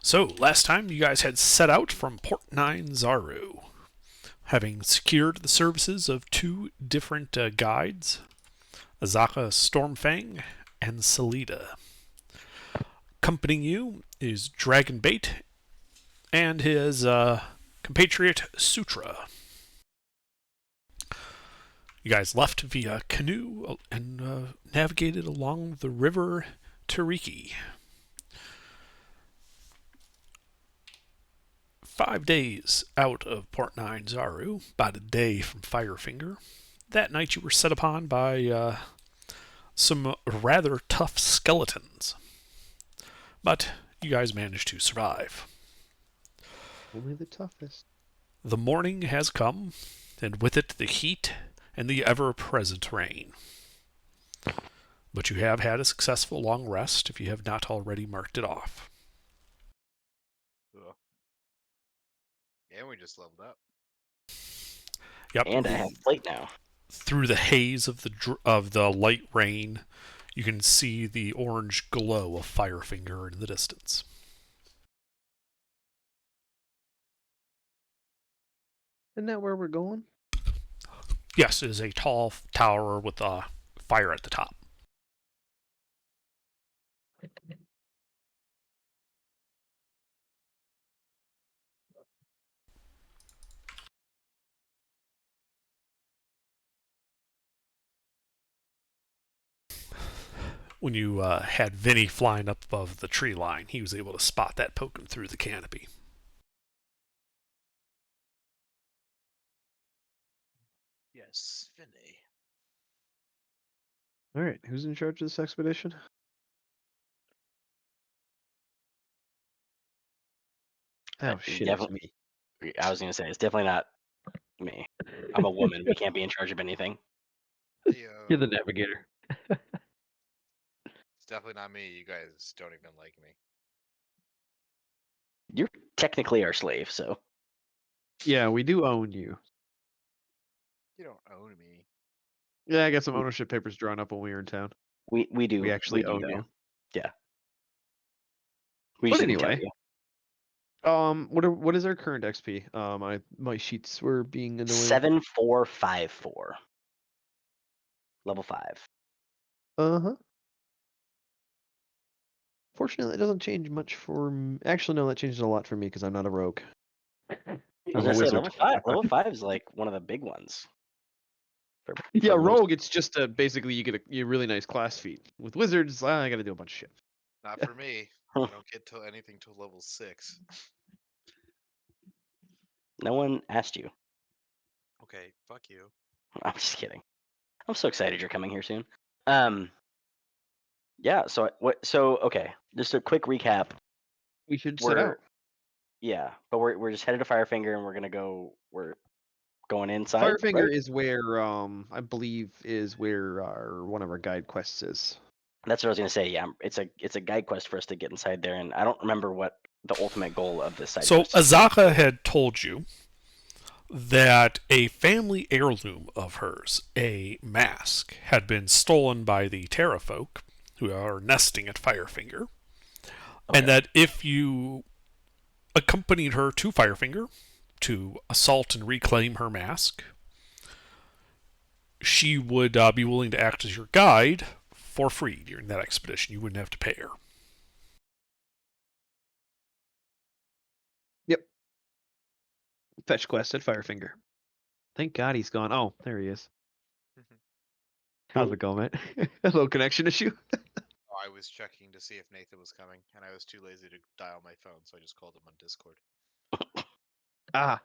So, last time you guys had set out from Port 9 Zaru, having secured the services of two different guides, Azaka Stormfang and Salida. Accompanying you is Dragonbait and his compatriot Sutra. You guys left via canoe and navigated along the river Tariki. 5 days out of Port 9 Zaru, about a day from Firefinger. That night you were set upon by some rather tough skeletons. But you guys managed to survive. Only the toughest. The morning has come, and with it the heat and the ever-present rain. But you have had a successful long rest if you have not already marked it off. Ugh. And we just leveled up. Yep. And I have plate now. Through the haze of the light rain, you can see the orange glow of Firefinger in the distance. Isn't that where we're going? Yes, it is a tall tower with a fire at the top. When you had Vinny flying up above the tree line, he was able to spot that poking through the canopy. Yes, Vinny. All right, who's in charge of this expedition? Oh shit, it's me. I was gonna say it's definitely not me. I'm a woman. We can't be in charge of anything. You're the navigator. It's definitely not me. You guys don't even like me. You're technically our slave, so Yeah, we do own you. You don't own me. Yeah, I got some ownership papers drawn up when we were in town. we do. We actually do, own though. you. Yeah. We But just didn't tell anyway. you. What is our current XP? My sheets were being annoying. 7454. Level 5. Uh-huh. Fortunately, it doesn't change much for actually no, that changes a lot for me because I'm not a rogue. I was I'm a gonna say wizard. level 5. Level 5 is like one of the big ones. Yeah, most- rogue. It's just basically you get a really nice class feat. With wizards, I got to do a bunch of shit. Not for me. I don't get to anything till level 6. No one asked you. Okay, fuck you. I'm just kidding. I'm so excited you're coming here soon. Yeah. So okay. Just a quick recap. We should set out. Yeah, but we're just headed to Firefinger and we're going inside. Firefinger right? is where I believe is where one of our guide quests is. That's what I was gonna say. Yeah, it's a guide quest for us to get inside there, and I don't remember what the ultimate goal of this side. So quest is. Azaka had told you that a family heirloom of hers, a mask, had been stolen by the Terra folk who are nesting at Firefinger, and that if you accompanied her to Firefinger to assault and reclaim her mask, she would be willing to act as your guide for free during that expedition. You wouldn't have to pay her. Yep. Fetch quest at Firefinger. Thank God he's gone. Oh, there he is. How's it going, mate? A little connection issue. I was checking to see if Nathan was coming, and I was too lazy to dial my phone, so I just called him on Discord. Ah.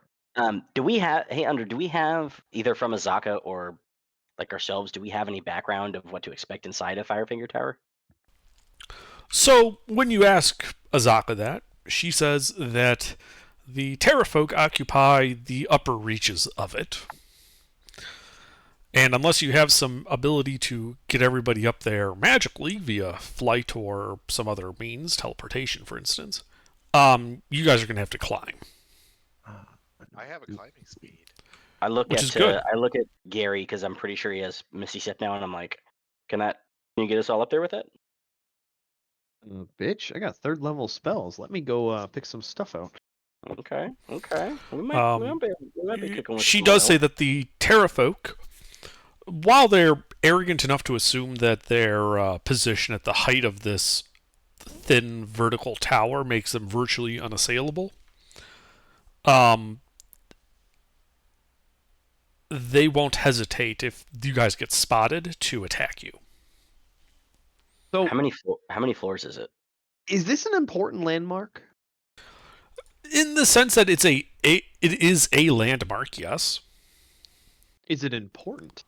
Do we have? Hey, Under, do we have either from Azaka or like ourselves? Do we have any background of what to expect inside a Firefinger Tower? So when you ask Azaka that, she says that the Terra folk occupy the upper reaches of it. And unless you have some ability to get everybody up there magically via flight or some other means, teleportation for instance, you guys are going to have to climb. I have a climbing speed. I look Which at is good. I look at Gary because I'm pretty sure he has Misty Step now, and I'm like, can you get us all up there with it? Bitch, I got 3rd level spells. Let me go pick some stuff out. Okay. We might be cooking with She some does oil. say that the Terrafolk, while they're arrogant enough to assume that their position at the height of this thin vertical tower makes them virtually unassailable, they won't hesitate if you guys get spotted to attack you. So, How many floors is it? is this an important landmark? In the sense that it is a landmark, yes. Is it important?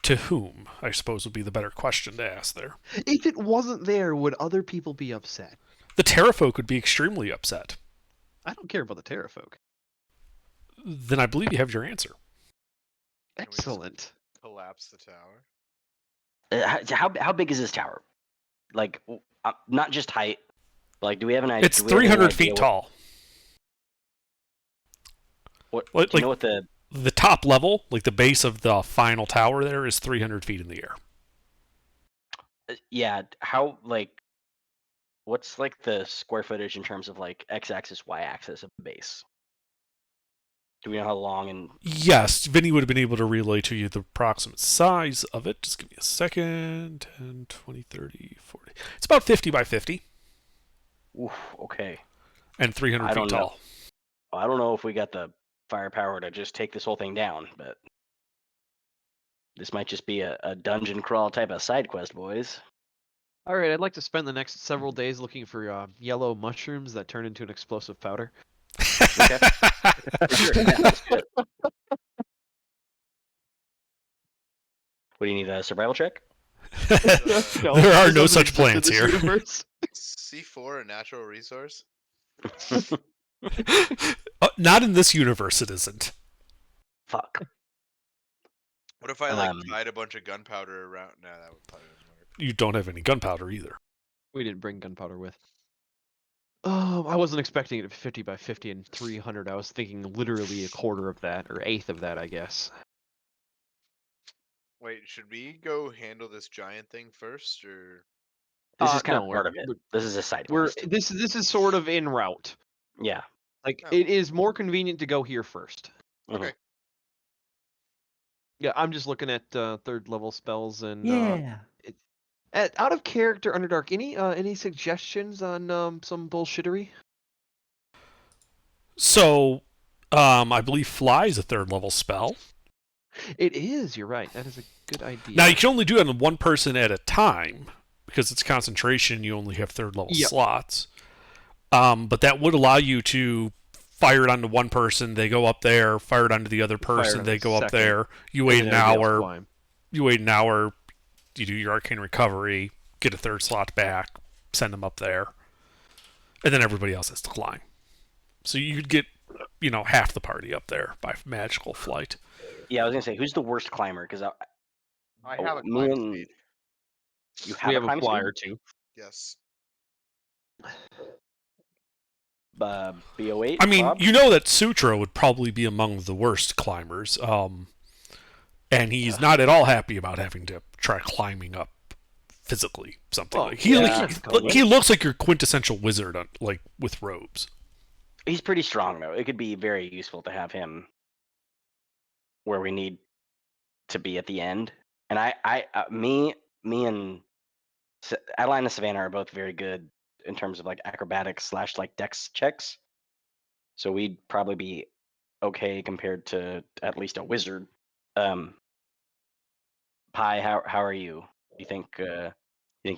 To whom, I suppose, would be the better question to ask there. If it wasn't there, would other people be upset? The Terrafolk would be extremely upset. I don't care about the Terrafolk. Then I believe you have your answer. we just- Excellent. Collapse the tower. How big is this tower? Like, not just height. Like, do we have an idea? It's 300 feet tall. What? Like- Do you know what the? The top level, like the base of the final tower there, is 300 feet in the air. Yeah. How like? What's like the square footage in terms of like x-axis, y-axis of the base? Do we know how long and? Yes, Vinny would have been able to relay to you the approximate size of it. Just give me a second. 10, 20, 30, 40. It's about 50 by 50 Oof, okay. and 300 I feet don't know. tall. I don't know if we got the firepower to just take this whole thing down, but this might just be a dungeon crawl type of side quest, boys. All right, I'd like to spend the next several days looking for yellow mushrooms that turn into an explosive powder. Okay. For sure. Yeah, let's do it. What do you need? A survival check? There are no such plants here. C4, a natural resource. Not in this universe, it isn't. Fuck. What if I tied a bunch of gunpowder around? No, that would probably wouldn't work. You don't have any gunpowder either. We didn't bring gunpowder with. I wasn't expecting it to be 50 by 50 and 300. I was thinking literally a quarter of that, or eighth of that, I guess. Wait, should we go handle this giant thing first, or? This is kind no, of part of it. This is a side quest. This is sort of en route. Yeah. Like Oh. it is more convenient to go here first. Okay. Yeah, I'm just looking at 3rd level spells and Yeah. out of character Underdark. Any suggestions on some bullshittery? So, I believe Fly is a 3rd level spell. It is. You're right. That is a good idea. Now, you can only do it on one person at a time because it's concentration. You only have 3rd level Yep. slots. But that would allow you to fire it onto one person. They go up there. Fire it onto the other person. on They the go up second, there. You And wait then an everybody else hour. climb. You wait an hour. You do your arcane recovery. Get a 3rd slot back. Send them up there, and then everybody else has to climb. So you could get, half the party up there by magical flight. Yeah, I was gonna say, who's the worst climber? Because I Oh, have a me climb and- speed. you have We have a a climb flyer speed? too. Yes. BO8. I mean, Bob? you know that Sutra would probably be among the worst climbers, and he's not at all happy about having to try climbing up physically something. Well, Like he, yeah, he looks like your quintessential wizard, like with robes. He's pretty strong though. It could be very useful to have him where we need to be at the end. And me and Adeline and Savannah are both very good in terms of like acrobatics / like dex checks. So we'd probably be okay compared to at least a wizard. Pi, how are you? Do you think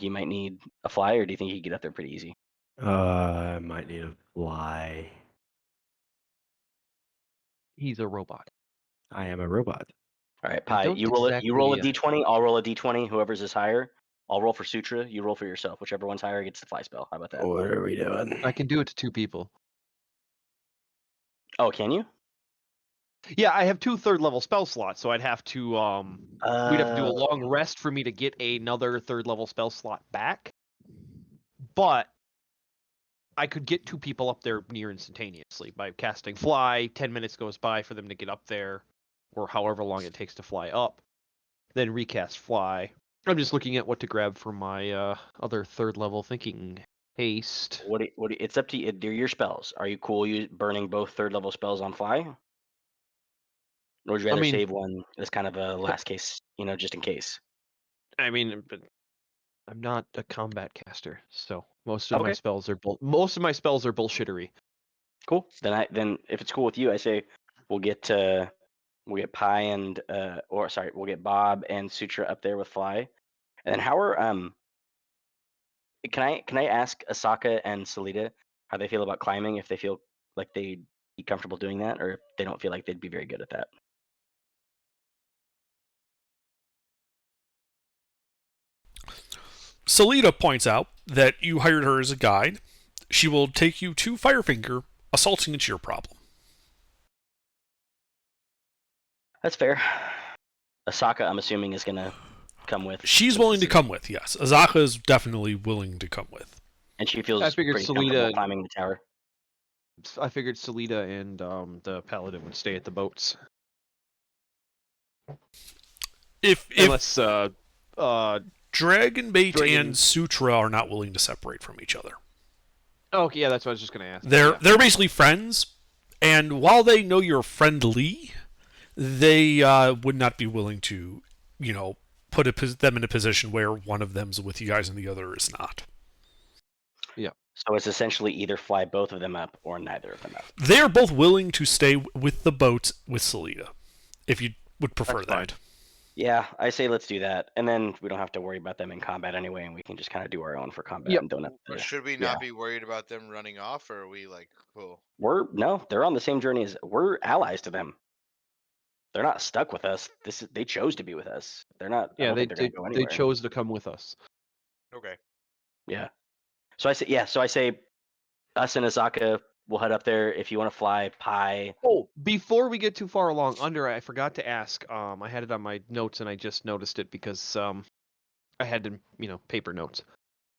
you might need a fly, or do you think you can get up there pretty easy? I might need a fly. He's a robot. I am a robot. All right, I Pi, don't you roll it. You roll a exactly, d20. I'll roll a d20. Whoever's is higher, I'll roll for Sutra. You roll for yourself. Whichever one's higher gets the fly spell. How about that? What are we doing? I can do it to 2 people. Oh, can you? Yeah, I have 2 3rd level spell slots, so I'd have to we'd have to do a long rest for me to get another 3rd level spell slot back. But I could get 2 people up there near instantaneously by casting fly. 10 minutes goes by for them to get up there, or however long it takes to fly up. Then recast fly. I'm just looking at what to grab for my other 3rd level thinking haste. It's up to you. They're your spells. Are you cool burning both 3rd level spells on fly? Or would you rather mean- save one as kind of a last case, just in case? But I'm not a combat caster, so most of my Okay. spells are bullshittery. Cool. Then if it's cool with you, I say we'll get Pi and we'll get Bob and Sutra up there with Fly. And then how are can I ask Asaka and Salida how they feel about climbing, if they feel like they'd be comfortable doing that, or if they don't feel like they'd be very good at that? Salida points out that you hired her as a guide. She will take you to Firefinger. Assaulting is your problem. That's fair. Asaka, I'm assuming, is gonna come with. She's willing to come with, yes. Azaka is definitely willing to come with. And she feels I figured pretty comfortable Salida- climbing the tower. I figured Salida and the paladin would stay at the boats. If Unless Dragonbait Dragon- and Sutra are not willing to separate from each other. okay, yeah, that's what I was just gonna ask. They're basically friends, and while they know you're friendly, they would not be willing to, put them in a position where one of them's with you guys and the other is not. So it's essentially either fly both of them up or neither of them up. They are both willing to stay with the boats with Salida, if you would prefer That's fine. that. Yeah, I say let's do that, and then we don't have to worry about them in combat anyway, and we can just kind of do our own for combat Yep. and don't have Or to. should we not be worried about them running off, or are we like, cool? They're on the same journey as we're allies to them. They're not stuck with us. They chose to be with us. They're not. I Yeah, don't they think they're gonna go they anywhere. chose to come with us. Okay. Yeah. So I say us and Asaka will head up there. If you want to fly Pi. Oh, before we get too far along, I forgot to ask. I had it on my notes and I just noticed it because I had to, paper notes.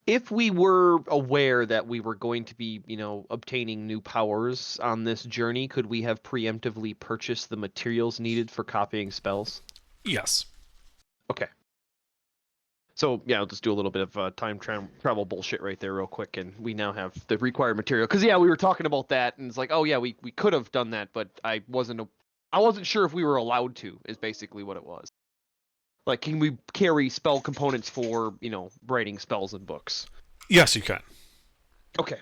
If we were aware that we were going to be, obtaining new powers on this journey, could we have preemptively purchased the materials needed for copying spells? Yes. Okay. So yeah, I'll just do a little bit of time travel bullshit right there real quick, and we now have the required material. Because yeah, we were talking about that, and it's like, oh yeah, we could have done that, but I wasn't sure if we were allowed to. Is basically what it was. Like, can we carry spell components for writing spells in books? Yes, you can. Okay.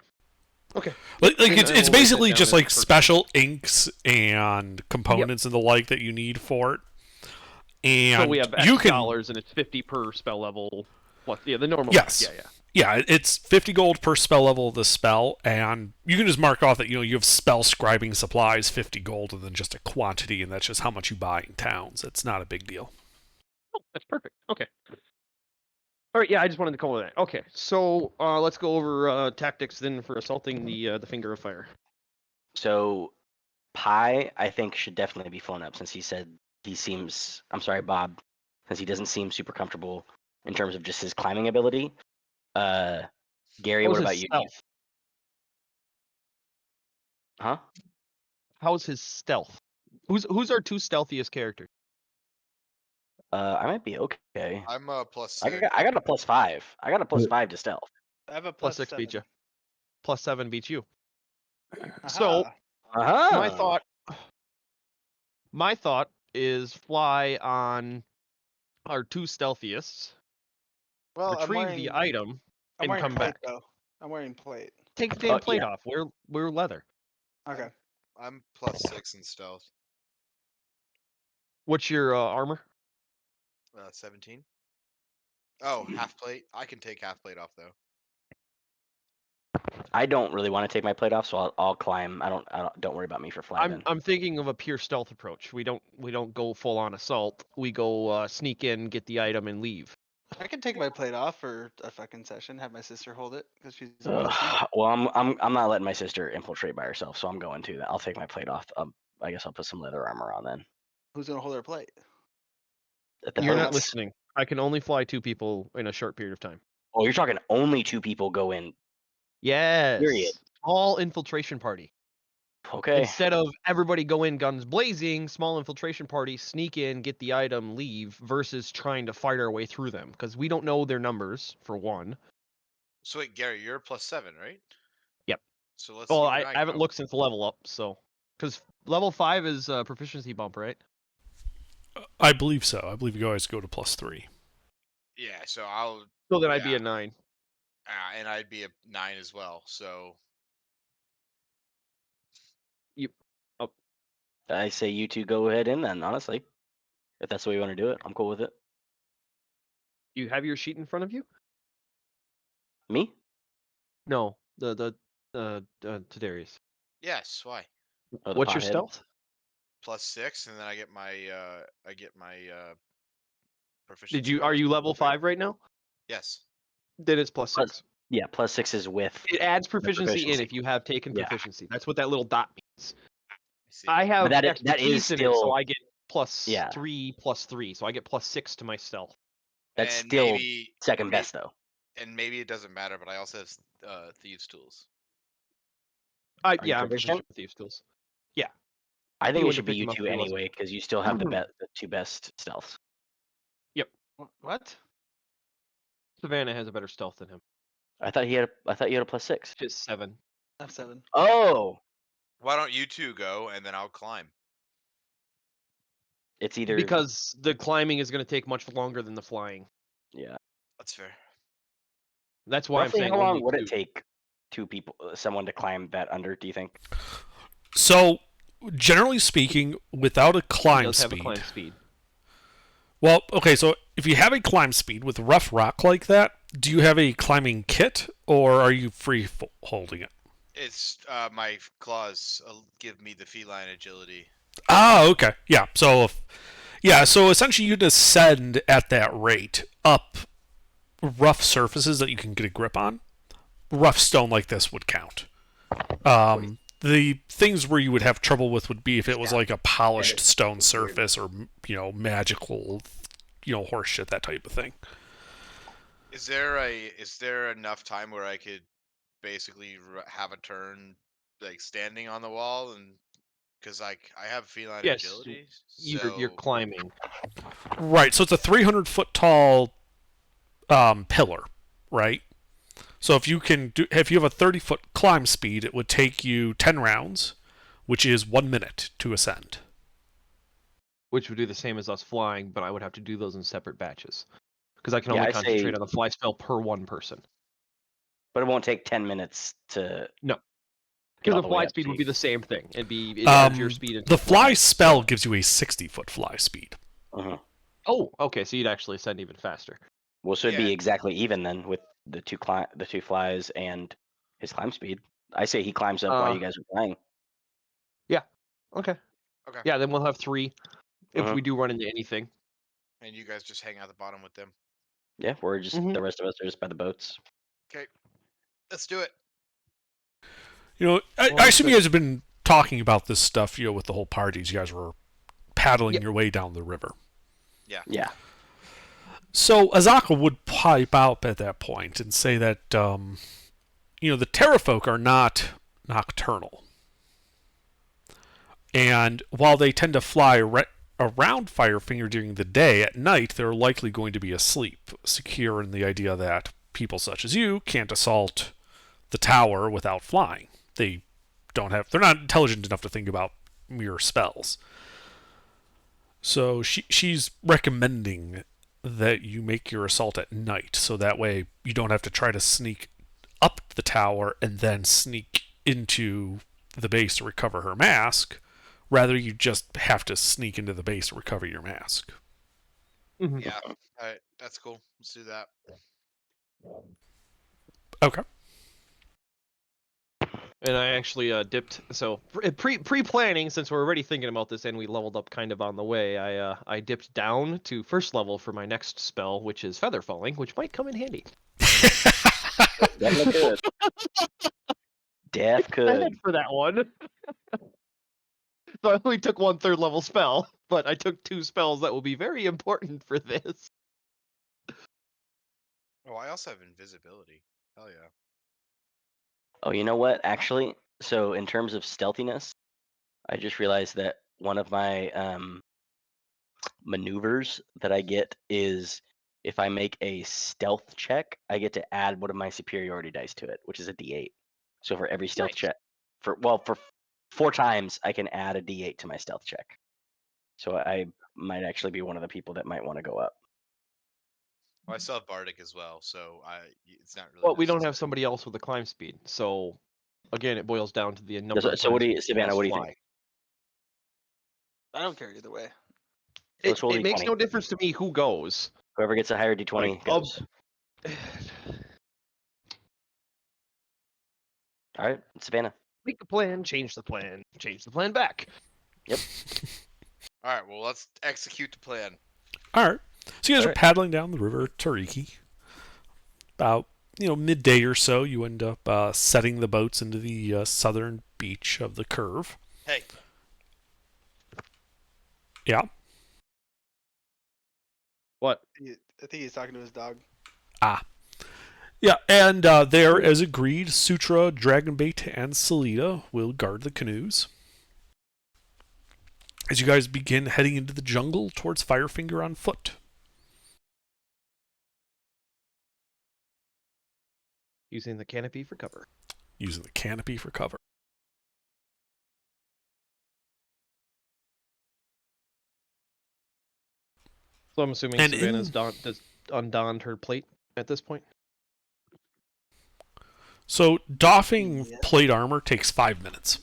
Like And it's I will write basically that just down like as a special inks and components and the like that you need for it. And So we have X you can dollars, and it's 50 per spell level. What? Yeah, the normal. Yes. Yeah. Yeah, it's 50 gold per spell level of the spell, and you can just mark off that you have spell scribing supplies, 50 gold, and then just a quantity, and that's just how much you buy in towns. It's not a big deal. Oh, that's perfect. Okay. All right. Yeah, I just wanted to call that. Okay, so let's go over tactics then for assaulting the Finger of Fire. So Pi, I think, should definitely be flown up, since he said he seems. I'm sorry, Bob, since he doesn't seem super comfortable in terms of just his climbing ability. Gary, How's what his about you? stealth? Huh? How's his stealth? Who's our two stealthiest characters? I might be okay. I'm plus I 6. got a +5. I got a +5 to stealth. I have a Plus plus 6 beats you. 7. Plus 7 beats you. So Aha. Uh-huh. my thought is fly on our two stealthiest, well, retrieve the item, I'm and wearing come plate back. though. I'm wearing plate. Take the damn Oh, plate yeah. off. We're leather. Okay. I'm plus 6 in stealth. What's your armor? 17. Oh, half plate. I can take half plate off though. I don't really want to take my plate off, so I'll climb. Don't worry about me for flying. I'm thinking of a pure stealth approach. We don't go full on assault. We go sneak in, get the item, and leave. I can take my plate off for a fucking session. Have my sister hold it because she's. a Ugh. pussy. Well, I'm not letting my sister infiltrate by herself, so I'm going to. I'll take my plate off. I guess I'll put some leather armor on then. Who's gonna hold her plate? At the You're not boats. listening. I can only fly 2 people in a short period of time. Oh, you're talking only 2 people go in. Yes. Period. Small infiltration party. Okay. Instead of everybody go in guns blazing, small infiltration party, sneak in, get the item, leave, versus trying to fight our way through them. Because we don't know their numbers, for one. So wait, Gary, you're +7, right? Yep. So let's Well, see I where haven't go. looked since level up, so because level 5 is proficiency bump, right? I believe so. I believe you guys go to +3. Yeah, so I'll So then I'd be yeah. a 9. And I'd be a 9 as well. So I say you two go ahead in then, honestly. If that's the way you want to do it, I'm cool with it. You have your sheet in front of you? Me? No, the Tadarius. yes, why? Oh, the What's your pothead? stealth? +6, and then I get my proficiency. Did you? Are bonus you plus level 3. 5 right now? Yes. Then it's +6. Yeah, +6 is with. It adds proficiency in proficiency. if you have taken Yeah. proficiency. That's what that little dot means. I see. I have that is expertise in it, so still- I get Yeah. +3 +3, so I get +6 to my stealth. That's And still maybe, second best though. and maybe it doesn't matter, but I also have thieves tools. Yeah, you I'm proficient proficient? with thieves tools. I think You it wouldn't should be have you picked him up two if he wasn't. anyway, because you still have the 2 best stealths. What? Savannah has a better stealth than him. I thought you had a +6. Just 7. I have 7. Oh, Why don't you two go, and then I'll climb? it's either Because the climbing is going to take much longer than the flying. yeah. That's fair. That's why Roughly I'm saying how long only would 2. it take someone to climb that under? Do you think? So, generally speaking, without a He climb does have a speed. climb speed. Well, okay, so if you have a climb speed with rough rock like that, do you have a climbing kit, or are you free holding it? It's my claws give me the feline agility. Ah, okay, yeah. So, so essentially, you descend at that rate up rough surfaces that you can get a grip on. Rough stone like this would count. The things where you would have trouble with would be if it was like a polished stone surface or magical, horse shit, that type of thing. Is there enough time where I could basically have a turn like standing on the wall, and because I have feline Yes, agility, You're climbing. Right. So it's a 300-foot tall pillar, right? So if you have a 30-foot climb speed, it would take you 10 rounds, which is 1 minute to ascend. Which would do the same as us flying, but I would have to do those in separate batches. Because I can Yeah, only I concentrate say- on the fly spell per one person. But it won't take 10 minutes to. No. get Because all the way fly up speed to would you. be the same thing. It adds your speed into The fly fly, spell so- gives you a 60-foot fly speed. Uh-huh. Oh, okay, so you'd actually ascend even faster. Well, so it'd be Yeah. exactly even then with the two flies and his climb speed. I say he climbs up while you guys are flying. Okay. Okay. Yeah, then we'll have 3 if Uh-huh. we do run into anything. And you guys just hang out the bottom with them. Yeah, we're just Mhm. the rest of us are just by the boats. Okay, let's do it. I assume you guys have been talking about this stuff, with the whole parties. You guys were paddling Yep. your way down the river. Yeah. So Azaka would pipe out at that point and say that, the Terrafolk are not nocturnal. And while they tend to fly around Firefinger during the day, at night they're likely going to be asleep, secure in the idea that people such as you can't assault the tower without flying. They're not intelligent enough to think about mere spells. So she's recommending that you make your assault at night, so that way you don't have to try to sneak up the tower and then sneak into the base to recover her mask. Rather, you just have to sneak into the base to recover your mask. Mhm. Yeah, all right, that's cool. Let's do that. Okay. And I actually dipped. So pre-planning, since we're already thinking about this, and we leveled up kind of on the way. I dipped down to first level for my next spell, which is Feather Falling, which might come in handy. Definitely could. Def could. Excited for that one. So I only took 1 3rd level spell, but I took 2 spells that will be very important for this. Oh, I also have invisibility. Hell yeah. Oh, you know what? Actually, so in terms of stealthiness, I just realized that one of my maneuvers that I get is if I make a stealth check, I get to add one of my superiority dice to it, which is a D8. So for every stealth Nice. check, for 4 times, I can add a D8 to my stealth check. So I might actually be one of the people that might want to go up. Well, I still have Bardic as well, so it's not really. Well, we don't have necessary. somebody else with a climb speed, so again, it boils down to the number. So, of so what times do we you, can Savannah? cast What do you fly. think? I don't care either way. Let's roll It makes D20. no difference to me who goes. Whoever gets a higher D20 Like, goes. All right, Savannah. Make the plan, change the plan back. All right, well, let's execute the plan. All right. So you guys are Alright. paddling down the river Tariki. About midday or so, you end up setting the boats into the southern beach of the Curve. Hey, Yeah. What? I think he's talking to his dog. Yeah, and there, as agreed, Sutra, Dragonbait, and Salida will guard the canoes. As you guys begin heading into the jungle towards Firefinger on foot. Using the canopy for cover. Using the canopy for cover. So I'm assuming And Savannah's undonned her plate at this point. So doffing Yeah. plate armor takes 5 minutes.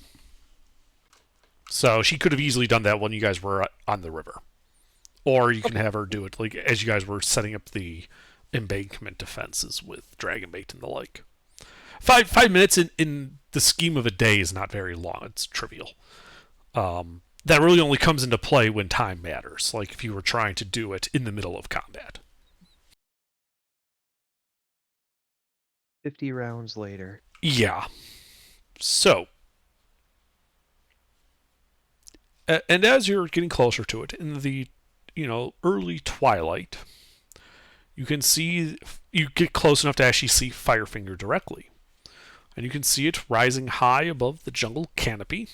So she could have easily done that when you guys were on the river. Or you can have her do it like as you guys were setting up the embankment defenses with Dragonbait and the like. 5 minutes in the scheme of a day is not very long. It's trivial. That really only comes into play when time matters, like if you were trying to do it in the middle of combat. 50 rounds later. Yeah. So, and as you're getting closer to it, in the early twilight, you can see, you get close enough to actually see Firefinger directly. And you can see it rising high above the jungle canopy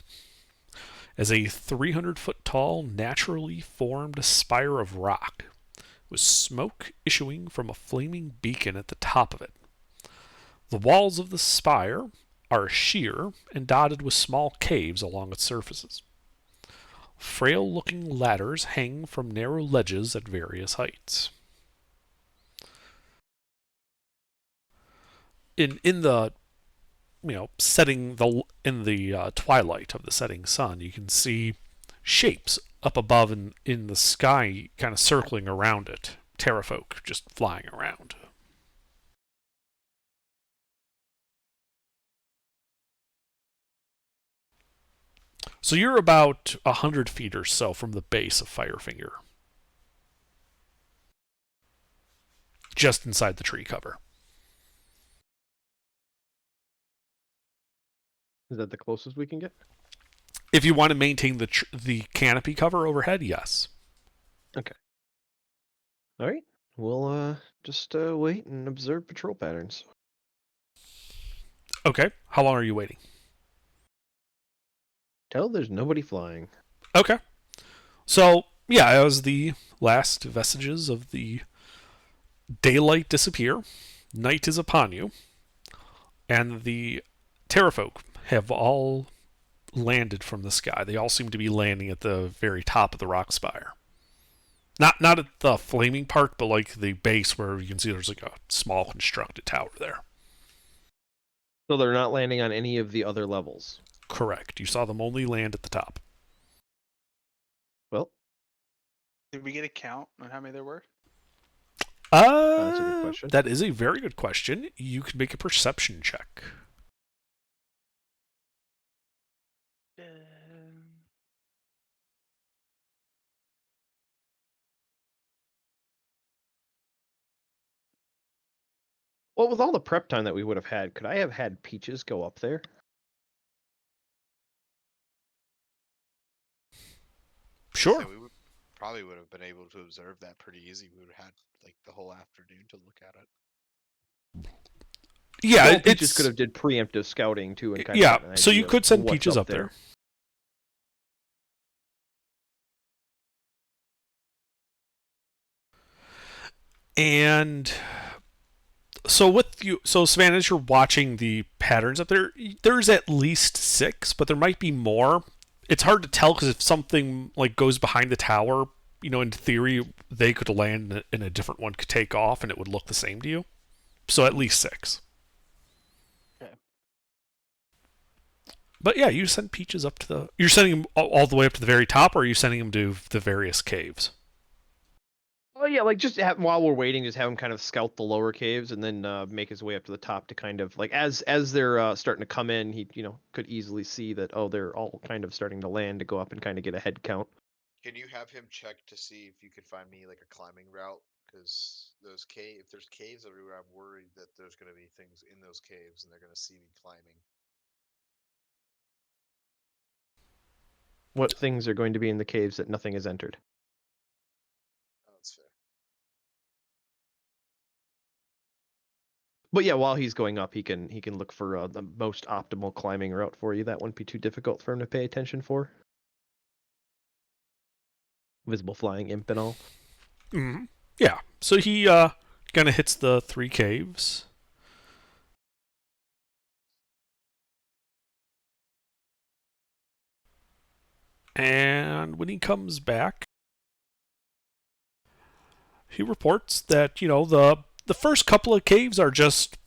as a 300-foot tall, naturally formed spire of rock, with smoke issuing from a flaming beacon at the top of it. The walls of the spire are sheer and dotted with small caves along its surfaces. Frail-looking ladders hang from narrow ledges at various heights. In the setting in the twilight of the setting sun, you can see shapes up above in the sky, kind of circling around it. Terrafolk just flying around. So you're about 100 feet or so from the base of Firefinger. Just inside the tree cover. Is that the closest we can get? If you want to maintain the canopy cover overhead, yes. All right. We'll just wait and observe patrol patterns. Okay. How long are you waiting? Tell there's nobody flying. Okay. So, yeah, as the last vestiges of the daylight disappear, night is upon you, and the Terrafolk have all landed from the sky. They all seem to be landing at the very top of the rock spire. Not at the flaming part, but like the base where you can see there's like a small constructed tower there. So they're not landing on any of the other levels. Correct. You saw them only land at the top. Well, Did we get a count on how many there were? that's a good question. That is a very good question. You can make a perception check. Well, with all the prep time that we would have had, could I have had Peaches go up there? Sure. So we probably would have been able to observe that pretty easy. We would have had like the whole afternoon to look at it. Yeah, Well, Peaches it's could have did preemptive scouting too, and kind yeah. of get an So you idea could of send what's Peaches up there. And so with you, so Savannah, as you're watching the patterns up there, there's at least 6, but there might be more. It's hard to tell because if something like goes behind the tower, in theory, they could land and a different one could take off and it would look the same to you. So at least 6. Okay. But yeah, you send Peaches up to the. You're sending him all the way up to the very top, or are you sending him to the various caves? Oh yeah, like just while we're waiting, just have him kind of scout the lower caves and then make his way up to the top to kind of like as they're starting to come in, he could easily see that they're all kind of starting to land to go up and kind of get a head count. Can you have him check to see if you could find me like a climbing route? Because if there's caves everywhere, I'm worried that there's going to be things in those caves and they're going to see me climbing. What things are going to be in the caves that nothing has entered? Oh, that's fair. But yeah, while he's going up, he can look for the most optimal climbing route for you. That wouldn't be too difficult for him to pay attention for. Visible flying imp and all. Mm-hmm. Yeah. So he kind of hits the 3 caves. And when he comes back, he reports that, the first couple of caves are just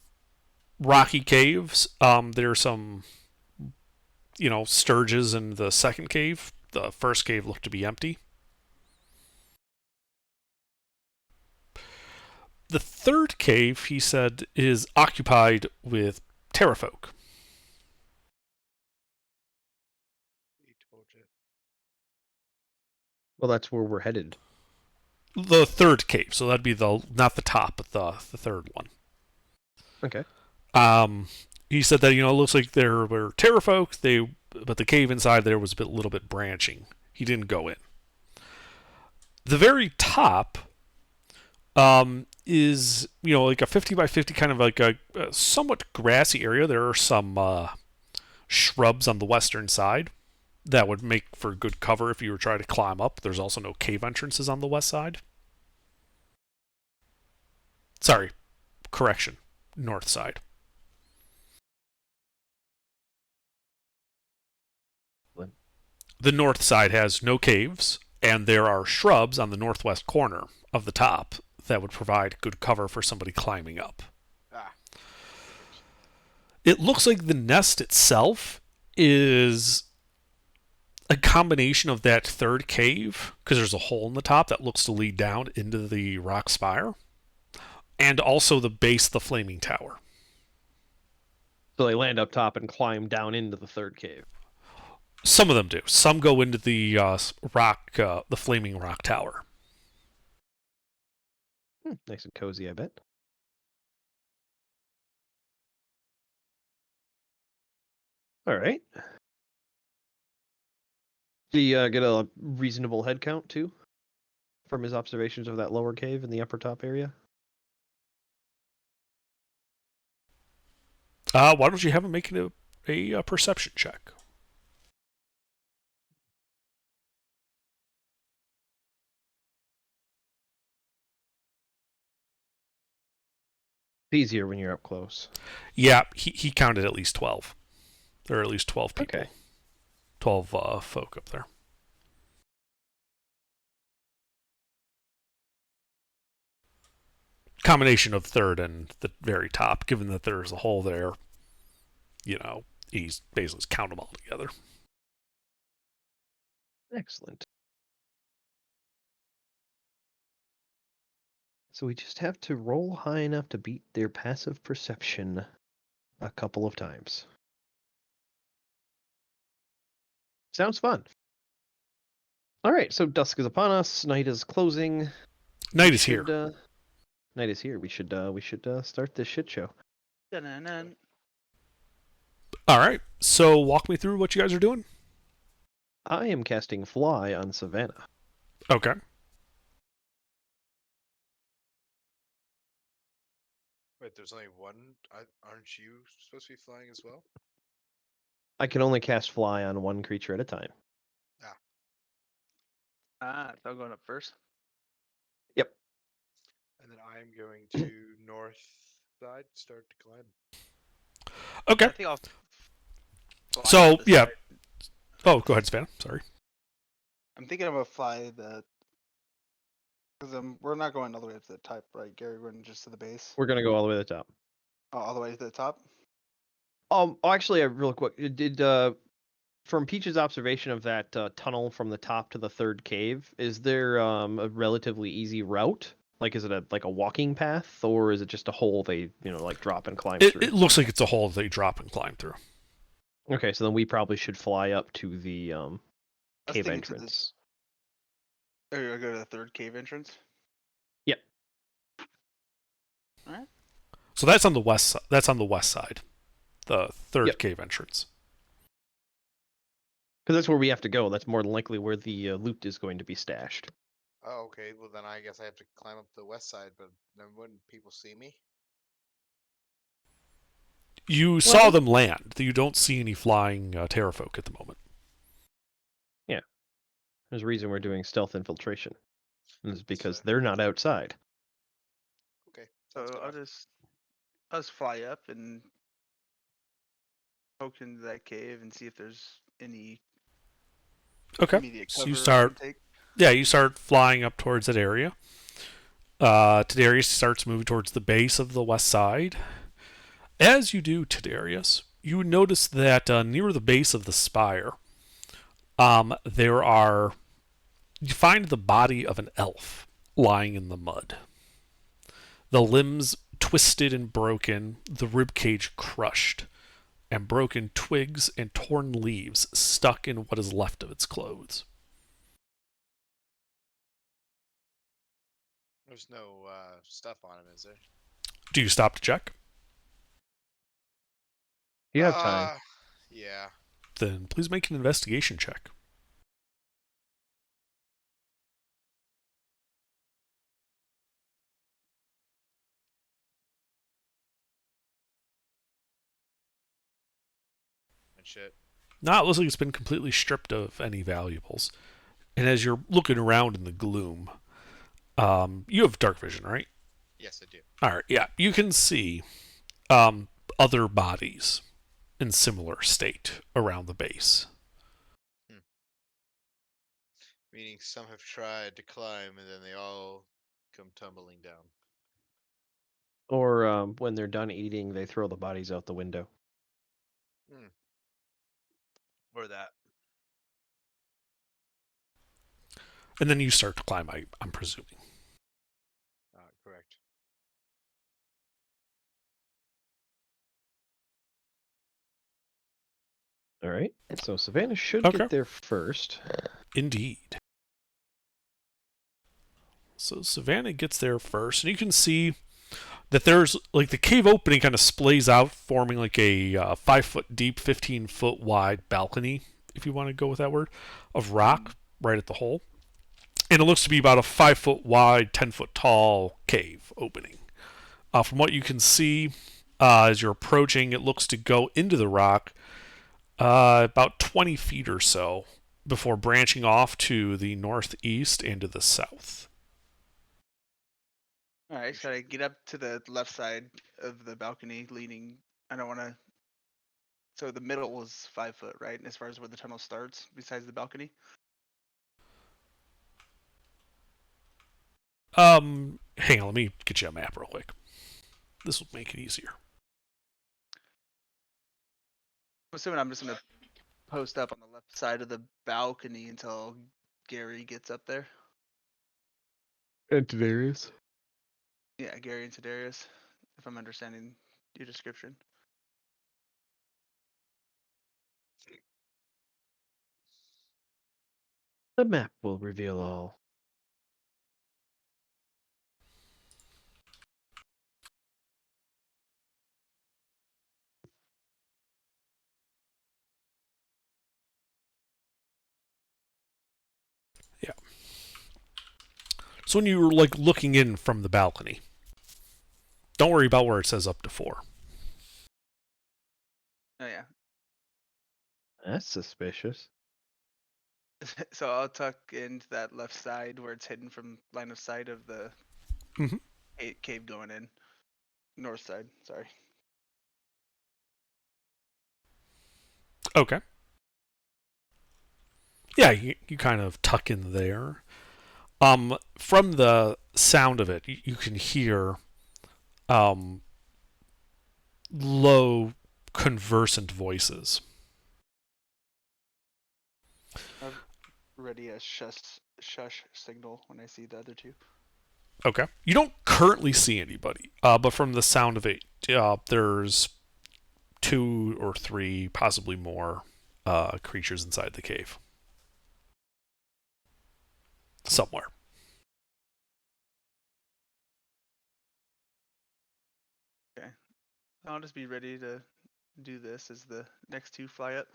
rocky caves. There's some, sturges in the second cave. The first cave looked to be empty. The third cave, he said, is occupied with terrafolk. He told you. Well, that's where we're headed. The third cave, so that'd be not the top, but the third one. Okay. He said that it looks like there were terrafolk. But the cave inside there was a little bit branching. He didn't go in. The very top, is like a 50 by 50 kind of like a somewhat grassy area. There are some shrubs on the western side that would make for good cover if you were trying to climb up. There's also no cave entrances on the west side. Sorry, correction, north side. What? The north side has no caves, and there are shrubs on the northwest corner of the top that would provide good cover for somebody climbing up. Ah. It looks like the nest itself is a combination of that third cave, because there's a hole in the top that looks to lead down into the rock spire, and also the base of the flaming tower. So they land up top and climb down into the third cave. Some of them do. Some go into the the flaming rock tower. Nice and cozy, I bet. All right. Do you get a reasonable head count too from his observations of that lower cave in the upper top area? Why don't you have him make a perception check? It's easier when you're up close. Yeah, he counted at least 12. There are at least 12 people. Okay. 12 folk up there. Combination of third and the very top, given that there's a hole there, he's basically count them all together. Excellent. So we just have to roll high enough to beat their passive perception a couple of times. Sounds fun. All right, so dusk is upon us. Night is closing. Night is here. Night is here. We should start this shit show. Dun-dun-dun. All right, so walk me through what you guys are doing. I am casting Fly on Savannah. Okay. Wait, there's only one? Aren't you supposed to be flying as well? I can only cast Fly on one creature at a time. Ah, it's all going up first. Yep. And then I am going to north side, start to climb. Okay. I think I'll fly So, to the yeah. side. Oh, go ahead, Savannah. Sorry. I'm thinking I'm gonna fly the. Because we're not going all the way up to the top, right, Gary? We're going just to the base. We're gonna go all the way to the top. Oh, all the way to the top. Actually, real quick, did from Peach's observation of that tunnel from the top to the third cave, is there a relatively easy route? Like, is it like a walking path, or is it just a hole they like drop and climb through? It looks like it's a hole they drop and climb through. Okay, so then we probably should fly up to the cave thinking to the- entrance. Or you go to the third cave entrance. Yep. All right. So that's on the west side. That's on the west side. The third Yep. cave entrance. Because that's where we have to go. That's more than likely where the loot is going to be stashed. Oh, okay. Well, then I guess I have to climb up the west side, but then wouldn't people see me? You saw them land. You don't see any flying terrafolk at the moment. There's a reason we're doing stealth infiltration. And it's because So- they're not outside. Okay. So sounds good. I'll just fly up and poke into that cave and see if there's any Okay. immediate So cover you I can start. take. Yeah, you start flying up towards that area. Tadarius starts moving towards the base of the west side. As you do, Tadarius, you notice that near the base of the spire, you find the body of an elf lying in the mud. The limbs twisted and broken, the ribcage crushed, and broken twigs and torn leaves stuck in what is left of its clothes. There's no stuff on him, is there? Do you stop to check? You have time. Yeah. Then please make an investigation check. And shit. Now it looks like it's been completely stripped of any valuables. And as you're looking around in the gloom, you have dark vision, right? Yes, I do. All right, yeah. You can see other bodies in similar state around the base. Meaning some have tried to climb and then they all come tumbling down. Or when they're done eating, they throw the bodies out the window. Or that. And then you start to climb, I'm presuming. Correct. All right. So Savannah should Okay. get there first. Indeed. So Savannah gets there first, and you can see that there's, like, the cave opening kind of splays out, forming like a 5-foot deep, 15-foot wide balcony, if you want to go with that word, of rock right at the hole. And it looks to be about a 5-foot wide, 10-foot tall cave opening. From what you can see, as you're approaching, it looks to go into the rock about 20 feet or so before branching off to the northeast and to the south. All right, should I get up to the left side of the balcony, leaning? I don't want to. So the middle was 5 foot, right? As far as where the tunnel starts, besides the balcony. Hang on, let me get you a map real quick. This will make it easier. I'm assuming I'm just gonna post up on the left side of the balcony until Gary gets up there. And Tadarius. Yeah, Gary and Tadarius, if I'm understanding your description. The map will reveal all. Yeah. So when you're, like, looking in from the balcony, don't worry about where it says up to 4. Oh yeah. That's suspicious. So I'll tuck into that left side where it's hidden from line of sight of the. Mhm. cave going in. North side, sorry. Okay. Yeah, you kind of tuck in there. From the sound of it, you can hear low, conversant voices. Ready a shush signal when I see the other two. Okay. You don't currently see anybody, but from the sound of it, there's 2 or 3, possibly more, creatures inside the cave. Somewhere. Okay. I'll just be ready to do this as the next two fly up.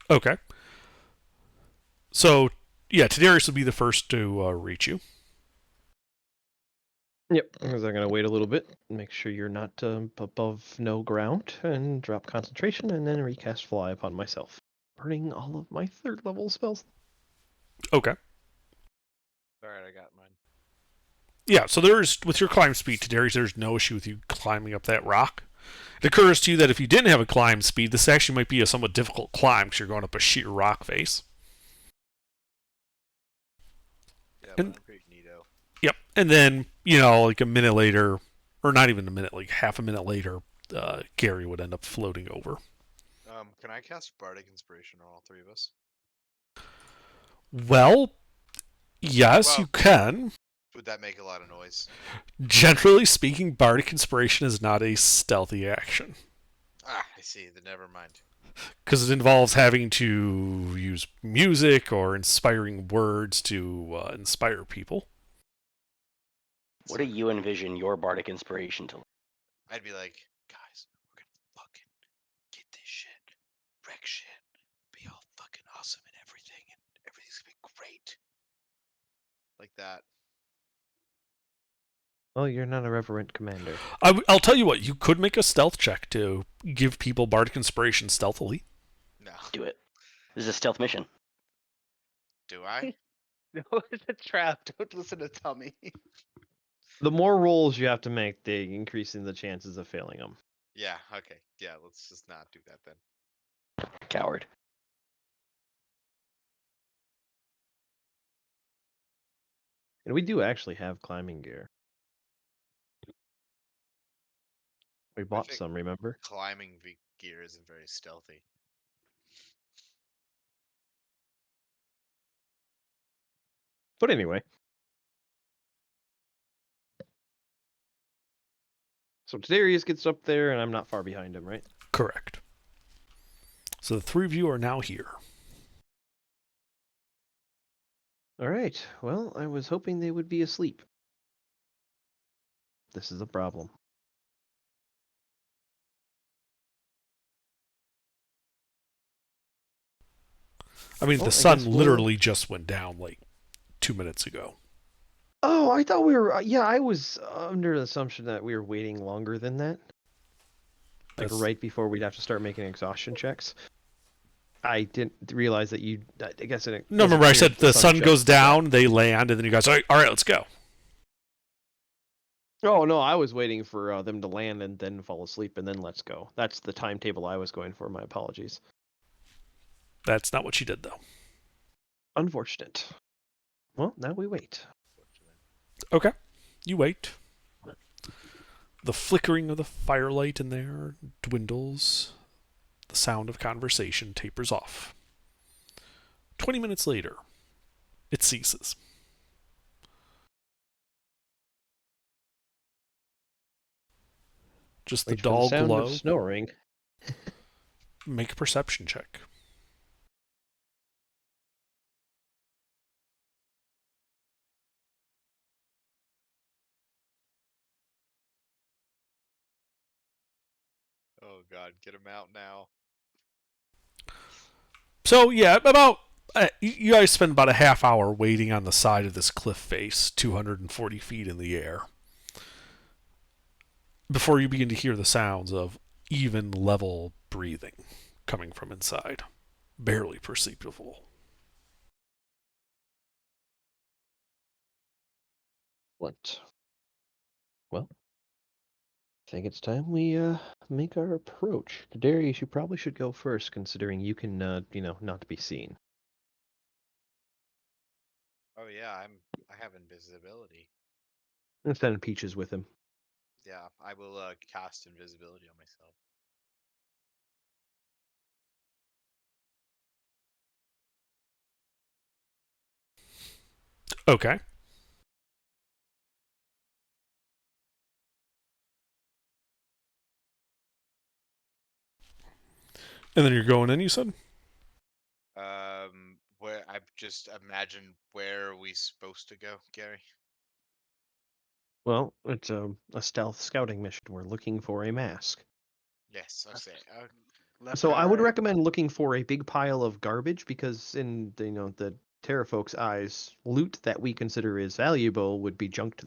Okay. So, yeah, Tadarius will be the first to reach you. Yep, because I'm going to wait a little bit, make sure you're not above no ground, and drop concentration, and then recast Fly upon myself, burning all of my 3rd level spells. Okay. Alright, I got mine. Yeah, so with your climb speed, Tadarius, there's no issue with you climbing up that rock. It occurs to you that if you didn't have a climb speed, this actually might be a somewhat difficult climb because you're going up a sheer rock face. Yeah, but And- I'm pretty neato. Yep. And then, like a minute later, or not even a minute, like half a minute later, Gary would end up floating over. Can I cast Bardic Inspiration on all 3 of us? Well, yes, Well- you can. Would that make a lot of noise? Generally speaking, Bardic Inspiration is not a stealthy action Ah, I see. Then never mind. because it involves having to use music or inspiring words to inspire people. What do you envision your bardic inspiration to? I'd be like, guys, we're gonna fucking get this shit, wreck shit, be all fucking awesome and everything's gonna be great. Like that. Well, you're not a reverent commander. I'll tell you what, you could make a stealth check to give people Bardic Inspiration stealthily. No. Do it. This is a stealth mission. Do I? No, it's a trap. Don't listen to Tommy. The more rolls you have to make, the increasing the chances of failing them. Yeah, okay. Yeah, let's just not do that then. Coward. And we do actually have climbing gear. We bought think- some, remember? Climbing gear isn't very stealthy. But anyway. So Tadarius gets up there, and I'm not far behind him, right? Correct. So the 3 of you are now here. All right. Well, I was hoping they would be asleep. This is a problem. I mean, Well, the I sun guess we'll- literally just went down like 2 minutes ago. Oh, I thought we were. Yeah, I was under the assumption that we were waiting longer than that. Like That's- right before we'd have to start making exhaustion checks. I didn't realize that you. I guess it. No, wasn't remember I clear said that the sun check- goes down, they land, and then you guys are all right, let's go. Oh no, I was waiting for them to land and then fall asleep and then let's go. That's the timetable I was going for. My apologies. That's not what you did, though. Unfortunate. Well, now we wait. Okay. You wait. The flickering of the firelight in there dwindles. The sound of conversation tapers off. 20 minutes later, it ceases. Just the Wait for dull sound glow. of snoring. Make a perception check. Oh god, get him out now. So yeah, about you guys spend about a half hour waiting on the side of this cliff face, 240 feet in the air, before you begin to hear the sounds of even level breathing coming from inside, barely perceptible. What? Well, I think it's time we make our approach. Darius, you probably should go first, considering you can, not be seen. Oh yeah, I have invisibility. And send Peaches with him. Yeah, I will cast invisibility on myself. Okay. And then you're going in, you said? Where I just imagine where are we supposed to go, Gary? Well, it's a stealth scouting mission. We're looking for a mask. Yes, I say. Left So or I would right? recommend looking for a big pile of garbage because in the Terra folks' eyes, loot that we consider is valuable would be junk.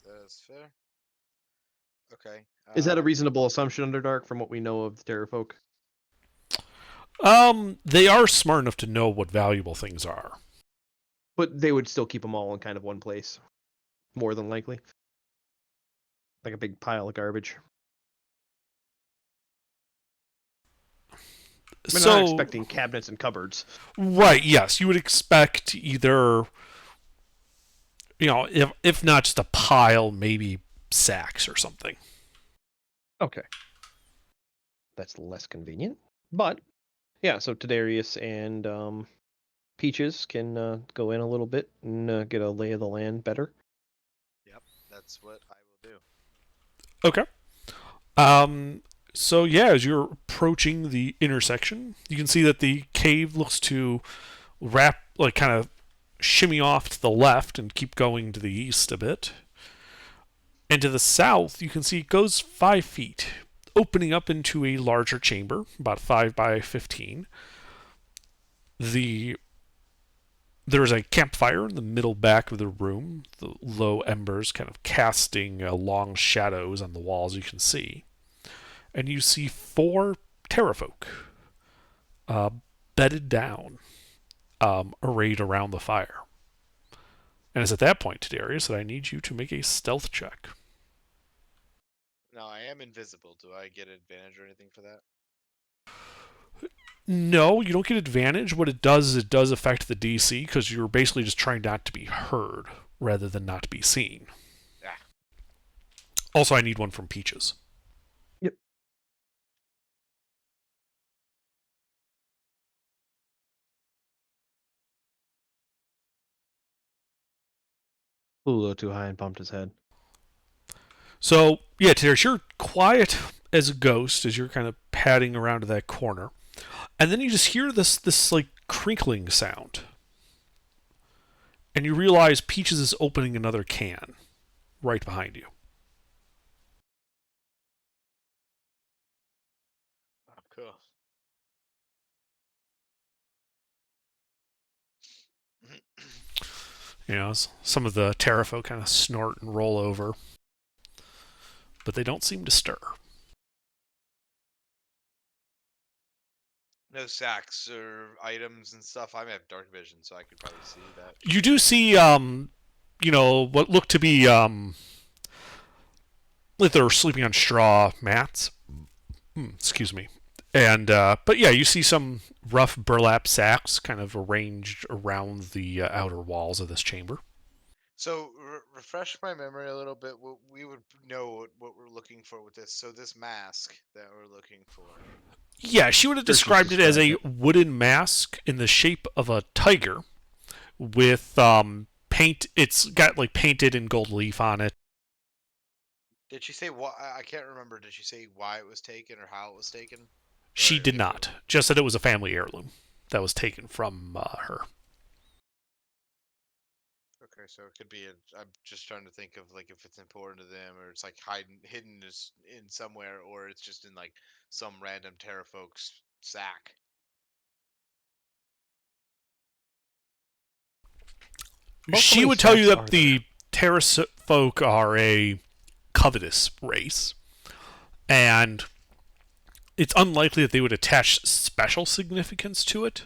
That's fair. Okay. Is that a reasonable assumption, Underdark, from what we know of the Terra folk? They are smart enough to know what valuable things are. But they would still keep them all in kind of one place, more than likely. Like a big pile of garbage. We're not expecting cabinets and cupboards. Right, yes. You would expect either, if not just a pile, maybe sacks or something. Okay. That's less convenient. But, yeah, so Tadarius and Peaches can go in a little bit and get a lay of the land better. Yep, that's what I will do. Okay. So yeah, as you're approaching the intersection, you can see that the cave looks to kind of shimmy off to the left and keep going to the east a bit. And to the south, you can see it goes 5 feet, opening up into a larger chamber, about 5 by 15. There is a campfire in the middle back of the room, the low embers kind of casting long shadows on the walls you can see. And you see 4 terrafolk bedded down, arrayed around the fire. And it's at that point, Darius, that I need you to make a stealth check. Now I am invisible. Do I get advantage or anything for that? No, you don't get advantage. What it does is it does affect the DC because you're basically just trying not to be heard rather than not be seen. Yeah. Also, I need one from Peaches. Yep. A little too high and bumped his head. So, yeah, Tadarius, you're quiet as a ghost as you're kind of padding around to that corner. And then you just hear this like crinkling sound. And you realize Peaches is opening another can right behind you. Oh, cool. Some of the terrafolk kind of snort and roll over. But they don't seem to stir. No sacks or items and stuff. I have dark vision, so I could probably see that. You do see, what look to be, like they're sleeping on straw mats. Excuse me. And, but yeah, you see some rough burlap sacks kind of arranged around the outer walls of this chamber. So refresh my memory a little bit. We would know what we're looking for with this. So this mask that we're looking for. Yeah, she would have described it as a wooden mask in the shape of a tiger with paint. It's got like painted in gold leaf on it. Did she say why? I can't remember. Did she say why it was taken or how it was taken? She did not. Just that it was a family heirloom that was taken from her. Okay, so it could be. I'm just trying to think of like if it's important to them or it's like hidden in somewhere, or it's just in like some random terrafolk's sack. She would tell you that the terrafolk are a covetous race, and it's unlikely that they would attach special significance to it.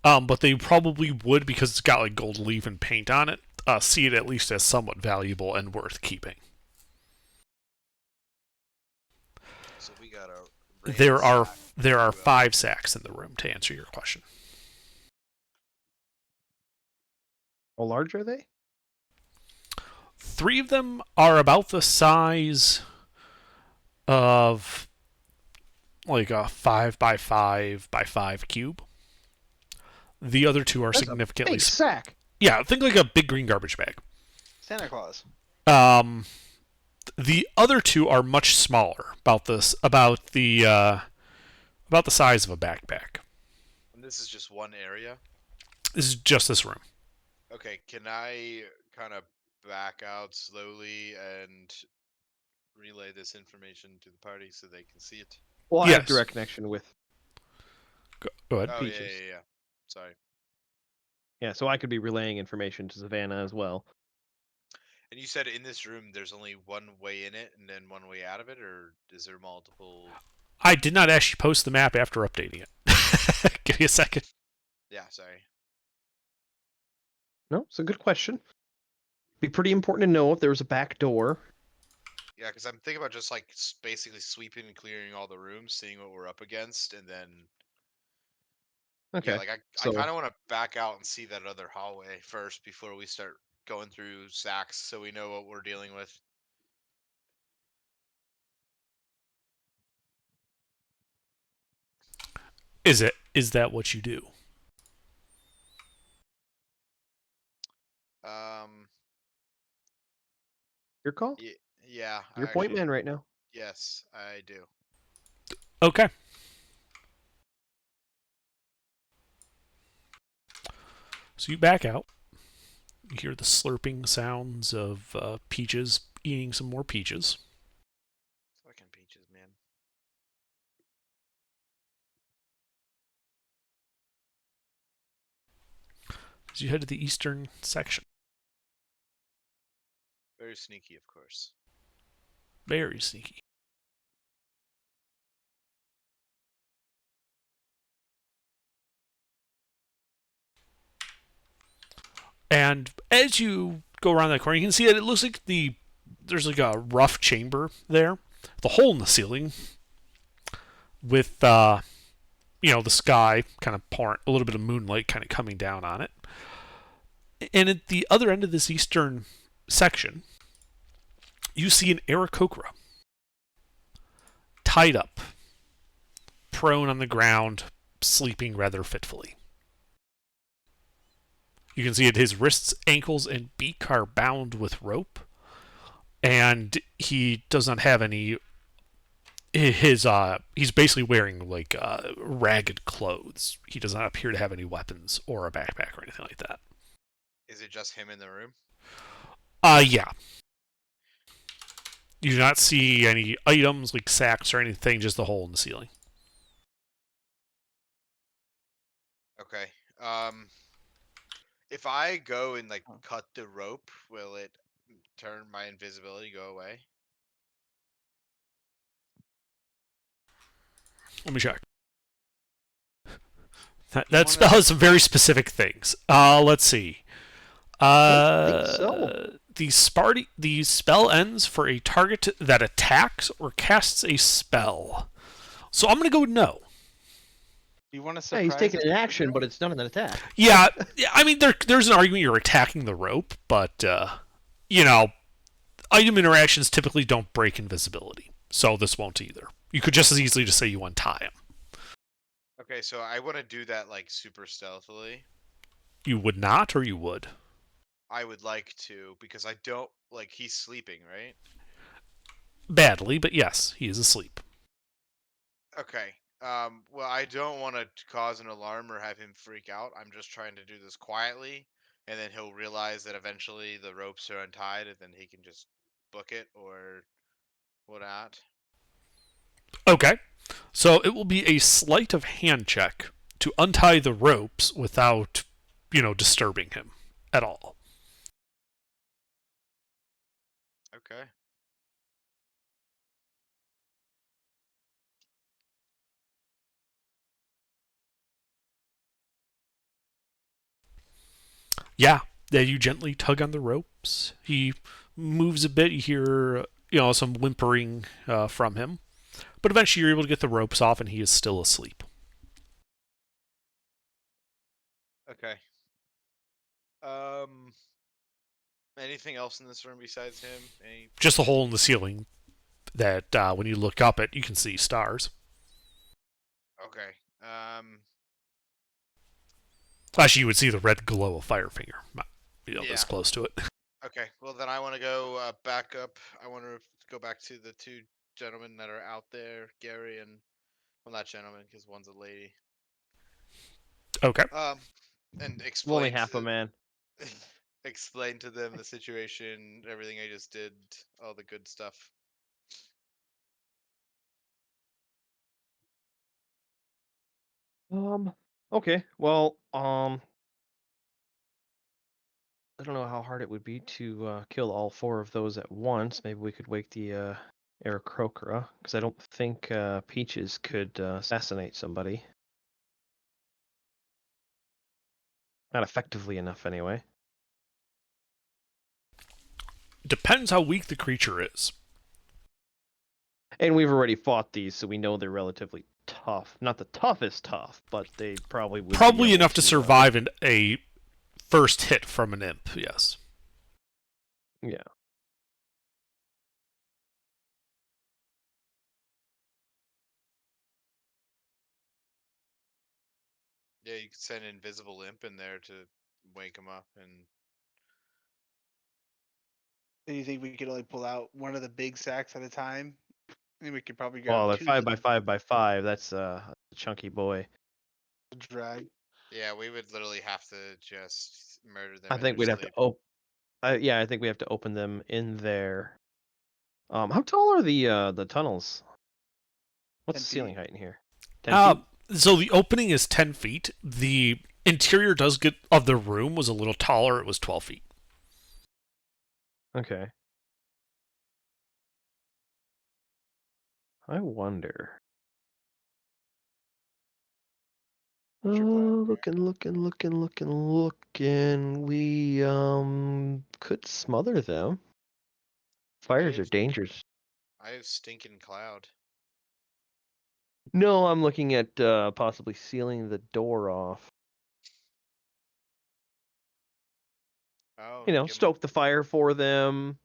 But they probably would because it's got like gold leaf and paint on it. see it at least as somewhat valuable and worth keeping. So we got a. There are 5 sacks in the room, to answer your question. How large are they? 3 of them are about the size of like a 5 by 5 by 5 cube. The other 2 are That's significantly a big sack. Yeah, think like a big green garbage bag. Santa Claus. The other 2 are much smaller, about the size of a backpack. And this is just one area. This is just this room. Okay, can I kind of back out slowly and relay this information to the party so they can see it? Well, I have Yes. direct connection with. Go ahead. Oh yeah, Peaches. yeah, yeah. Sorry. Yeah, so I could be relaying information to Savannah as well. And you said in this room there's only one way in it and then one way out of it, or is there multiple? I did not actually post the map after updating it. Give me a second. Yeah, sorry. No, it's a good question. Be pretty important to know if there was a back door. Yeah, because I'm thinking about just like basically sweeping and clearing all the rooms, seeing what we're up against, and then Okay. yeah, like I so- kind of want to back out and see that other hallway first before we start going through sacks, so we know what we're dealing with. Is that what you do? Your call? Yeah. Your point man right now. Yes, I do. Okay. So you back out. You hear the slurping sounds of Peaches eating some more peaches. Fucking peaches, man. As you head to the eastern section. Very sneaky, of course. Very sneaky. And as you go around that corner, you can see that it looks like there's like a rough chamber there, the hole in the ceiling, with the sky kind of pouring, a little bit of moonlight kind of coming down on it. And at the other end of this eastern section, you see an Aarakocra tied up, prone on the ground, sleeping rather fitfully. You can see that his wrists, ankles, and beak are bound with rope, and he does not have any. He's basically wearing like ragged clothes. He does not appear to have any weapons or a backpack or anything like that. Is it just him in the room? Yeah. You do not see any items like sacks or anything, just the hole in the ceiling. Okay. If I go and like cut the rope, will it turn my invisibility go away? Let me check. That spell has some very specific things. Let's see. The spell ends for a target that attacks or casts a spell. So I'm gonna go with no. You want to Yeah, he's taking an action, but it's not an attack. Yeah, I mean there's an argument you're attacking the rope, but item interactions typically don't break invisibility, so this won't either. You could just as easily just say you untie him. Okay, so I want to do that like super stealthily. You would not, or you would? I would like to, because I don't like he's sleeping, right? Badly, but yes, he is asleep. Okay. Well, I don't want to cause an alarm or have him freak out. I'm just trying to do this quietly, and then he'll realize that eventually the ropes are untied, and then he can just book it or whatnot. Okay. So it will be a sleight of hand check to untie the ropes without, disturbing him at all. Okay. Yeah, You gently tug on the ropes. He moves a bit. You hear, some whimpering from him. But eventually you're able to get the ropes off, and he is still asleep. Okay. Anything else in this room besides him? Any? Just a hole in the ceiling that when you look up it, you can see stars. Okay. Actually, you would see the red glow of Firefinger. This Yeah. close to it. Okay. Well, then I want to go back up. I want to go back to the two gentlemen that are out there, Gary and, well, not gentlemen, because one's a lady. Okay. And I'm explain. only half a man. Explain to them the situation, everything I just did, all the good stuff. Okay. Well, I don't know how hard it would be to kill all 4 of those at once. Maybe we could wake the Aarakocra, because I don't think Peaches could assassinate somebody. Not effectively enough, anyway. Depends how weak the creature is. And we've already fought these, so we know they're relatively tough. Not the toughest tough, but they probably would Probably be able enough to survive a first hit from an imp, yes. Yeah. Yeah, you could send an invisible imp in there to wake him up, and Do you think we could only pull out one of the big sacks at a time? I think we could probably grab Well, they're 2 5 of by the 5 by 5. That's a chunky boy. drag. yeah, we would literally have to just murder them. I in think their we'd have sleep. to yeah, I think we have to open them in there. How tall are the tunnels? What's 10 the ceiling feet. height in here? 10 feet? So the opening is 10 feet. The interior of the room was a little taller. It was 12 feet. Okay. I wonder. What's your plan? Looking. We could smother them. Fires are have- dangerous. I have stinking cloud. No, I'm looking at possibly sealing the door off. Oh, You know, give 'em- stoke the fire for them,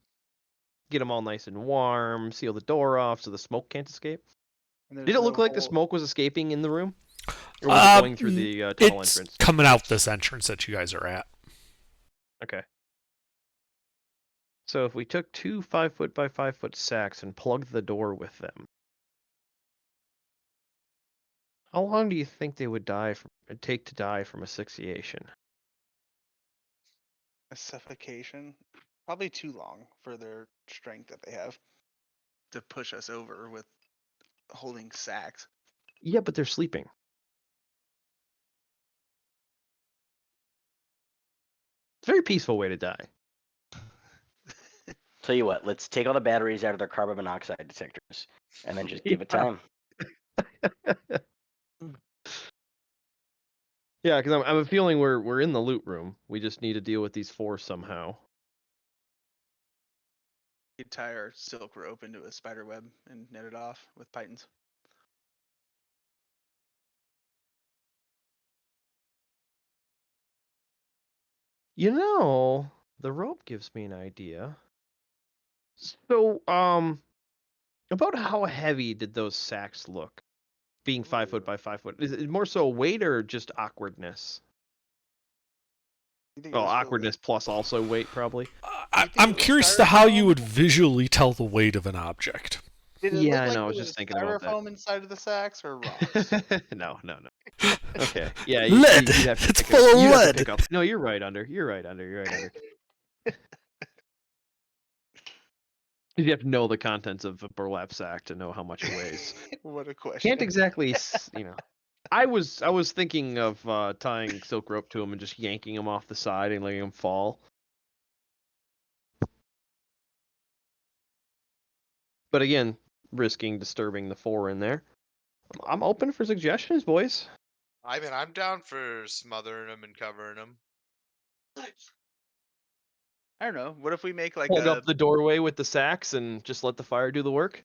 get them all nice and warm, seal the door off so the smoke can't escape. And Did there's it look no like the hole- smoke was escaping in the room? Or was it going through the tunnel It's entrance? coming out this entrance that you guys are at. Okay. So if we took 2 5-foot by 5-foot sacks and plugged the door with them, how long do you think they would take to die from asphyxiation? a suffocation? Probably too long for their strength that they have to push us over with holding sacks. Yeah, but they're sleeping. It's a very peaceful way to die. Tell you what, let's take all the batteries out of their carbon monoxide detectors and then just give it Yeah. time. Yeah, because I'm feeling we're in the loot room. We just need to deal with these 4 somehow. You tie our silk rope into a spider web and net it off with pythons. You know, the rope gives me an idea. So, about how heavy did those sacks look? Being 5 foot by 5 foot. Is it more so weight or just awkwardness? You think it Oh, was filled with- awkwardness plus also weight, probably. I'm curious to how you would visually tell the weight of an object. Did it Yeah, look I like know, I there was just thinking about that. styrofoam inside of the sacks or rocks? No. Okay. Yeah. Lead! You'd have to It's pick full of you'd have to lead! pick up. No, you're right, Under. You're right, Under. You have to know the contents of a burlap sack to know how much it weighs. What a question. Can't exactly, I was thinking of tying silk rope to him and just yanking him off the side and letting him fall. But again, risking disturbing the 4 in there. I'm open for suggestions, boys. I mean, I'm down for smothering them and covering them. I don't know. What if we make like Plug a? up the doorway with the sacks and just let the fire do the work.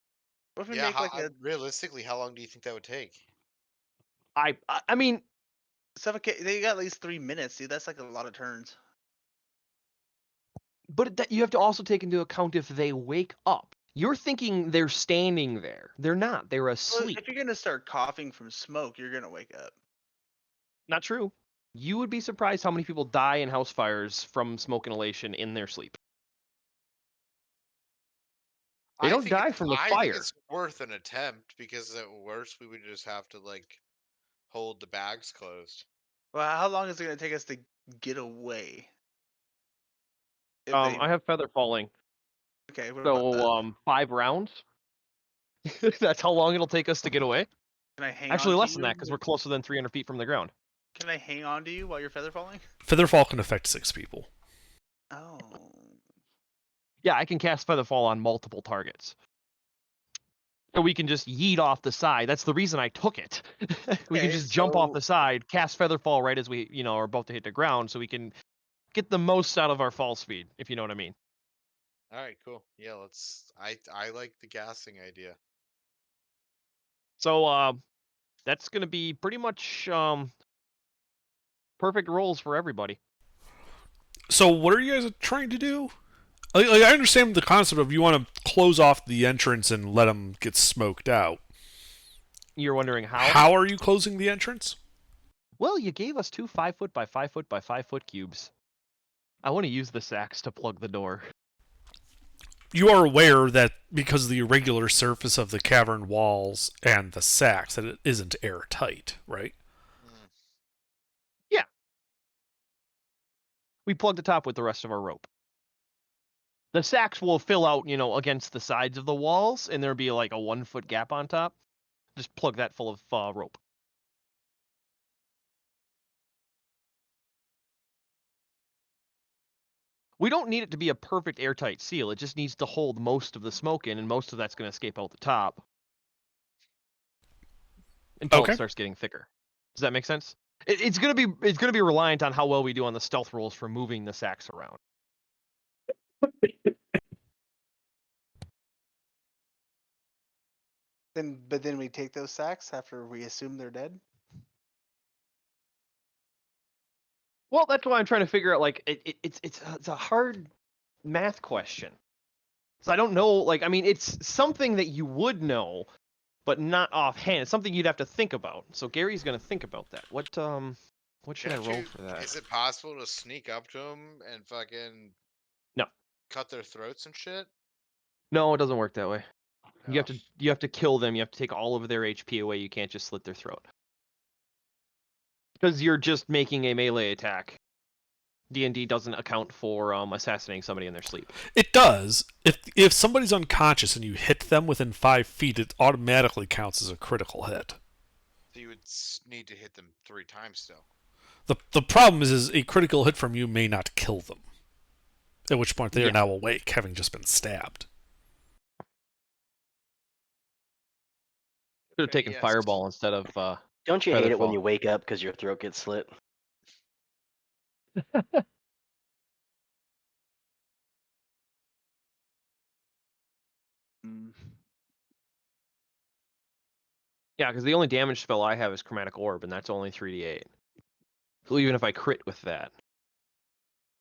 What if we Yeah, make like a realistically, how long do you think that would take? I mean, suffocate? They got at least 3 minutes, dude. That's like a lot of turns. but that you have to also take into account if they wake up. You're thinking they're standing there. They're not. They're Well, asleep. if you're gonna start coughing from smoke, you're gonna wake up. Not true. You would be surprised how many people die in house fires from smoke inhalation in their sleep. They don't die from the I fire. think it's worth an attempt because at worst we would just have to like hold the bags closed. Well, how long is it gonna take us to get away? If I have feather falling, okay. What about that? so 5 rounds. That's how long it'll take us to get away. Can I hang Actually, on less to than you? that because we're closer than 300 feet from the ground. Can I hang on to you while you're feather falling? Featherfall can affect 6 people. Oh. Yeah, I can cast feather fall on multiple targets. So we can just yeet off the side. That's the reason I took it. We can Okay, just jump off so- the side, cast feather fall right as we, are about to hit the ground, so we can get the most out of our fall speed, if you know what I mean. All right, cool. Yeah, let's. I like the gassing idea. So that's gonna be pretty much perfect rolls for everybody. So what are you guys trying to do? Like, I understand the concept of you want to close off the entrance and let them get smoked out. You're wondering how? How are you closing the entrance? Well, you gave us 2 5-foot by 5-foot by 5-foot cubes. I want to use the sacks to plug the door. You are aware that because of the irregular surface of the cavern walls and the sacks, that it isn't airtight, right? Yeah. We plug the top with the rest of our rope. The sacks will fill out, against the sides of the walls, and there'll be like a 1-foot gap on top. Just plug that full of rope. We don't need it to be a perfect airtight seal. It just needs to hold most of the smoke in, and most of that's going to escape out the top until Okay. it starts getting thicker. Does that make sense? It's gonna be reliant on how well we do on the stealth rolls for moving the sacks around. But then we take those sacks after we assume they're dead. Well, that's why I'm trying to figure out. Like, it's a hard math question. So I don't know. Like, I mean, it's something that you would know, but not offhand. It's something you'd have to think about. So Gary's gonna think about that. What should I Can't roll you- for that? Is it possible to sneak up to them and fucking No. cut their throats and shit? No, it doesn't work that way. You Oh, have to kill them. You have to take all of their HP away. You can't just slit their throat. Because you're just making a melee attack. D&D doesn't account for assassinating somebody in their sleep. It does. If somebody's unconscious and you hit them within 5 feet, it automatically counts as a critical hit. So you would need to hit them 3 times still. The problem is a critical hit from you may not kill them. At which point they are Yeah. now awake, having just been stabbed. Should have taken yes. Fireball instead of... Don't you hate it when Featherfall. you wake up because your throat gets slit? Mm. Yeah, because the only damage spell I have is Chromatic Orb, and that's only 3d8. So even if I crit with that,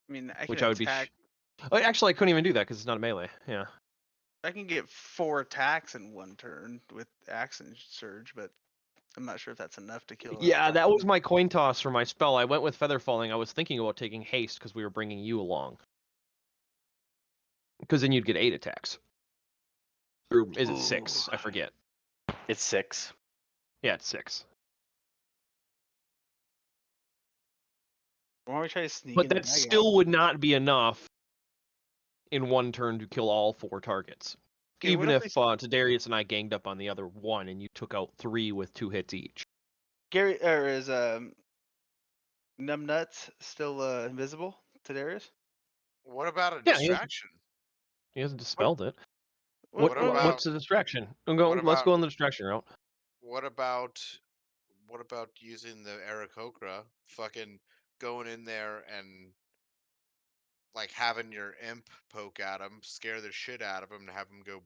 I mean, I can which I would attack. be... Actually, I couldn't even do that because it's not a melee. Yeah. I can get 4 attacks in 1 turn with Action Surge, but I'm not sure if that's enough to kill. Yeah, that was my coin toss for my spell. I went with Feather Falling. I was thinking about taking Haste because we were bringing you along. Because then you'd get 8 attacks. Or is it 6? I forget. It's 6. Yeah, it's 6. Why don't we try sneaking? But the that bag still out? would not be enough in 1 turn to kill all 4 targets. Okay, Even what if we- Tadarius and I ganged up on the other one and you took out 3 with 2 hits each. Gary or is Numbnuts still invisible to Darius? What about a Yeah, he has- distraction? He hasn't dispelled it. What about- What's the distraction? Let's about- go on the distraction route. What about using the Aarakocra, fucking going in there and like having your imp poke at him, scare the shit out of him, to have him go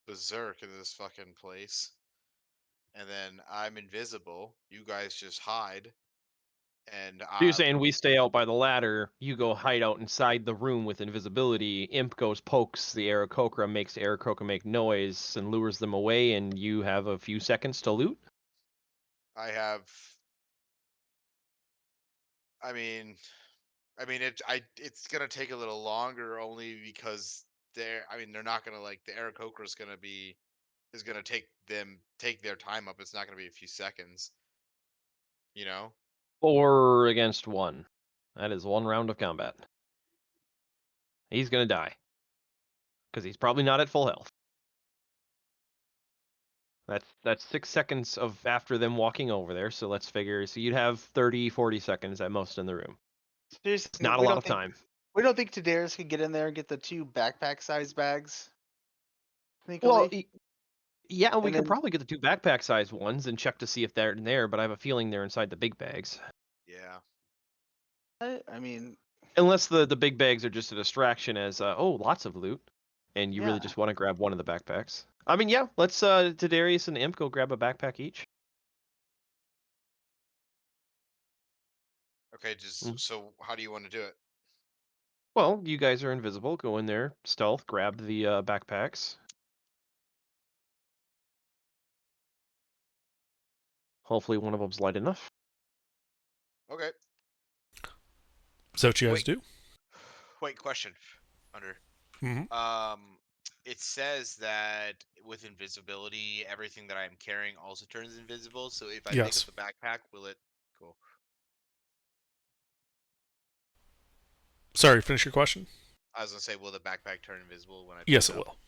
berserk in this fucking place. And then I'm invisible. You guys just hide. And So you're saying we stay out by the ladder, you go hide out inside the room with invisibility, Imp goes pokes the Aarakocra, makes Aarakocra make noise and lures them away, and you have a few seconds to loot? I have. I mean, it's gonna take a little longer only because they're not gonna like the Aarakocra is gonna take their time up. It's not gonna be a few seconds. You know? 4 against 1. That is 1 round of combat. He's gonna die. Because he's probably not at full health. That's 6 seconds of after them walking over there, so let's figure, so you'd have 30, 40 seconds at most in the room. Seriously, It's not a lot of time. We don't think Tadaris could get in there and get the 2 backpack-sized bags? Well, Sneakily? yeah, we And could then- probably get the 2 backpack-sized ones and check to see if they're in there, but I have a feeling they're inside the big bags. Yeah. I mean, Unless the big bags are just a distraction as, oh, lots of loot, and you really Yeah. just want to grab one of the backpacks. I mean, yeah, let's, Tadarius and Imp go grab a backpack each. Okay, just Mm. so how do you want to do it? Well, you guys are invisible. Go in there, stealth, grab the backpacks. Hopefully one of them's light enough. Okay. Is that what you guys Wait. do? Wait, question. Under. Mhm. It says that with invisibility, everything that I'm carrying also turns invisible. So if I pick Yes. up the backpack, will it? Cool. Sorry, finish your question? I was gonna say, will the backpack turn invisible when I? Yes, pick it up? will.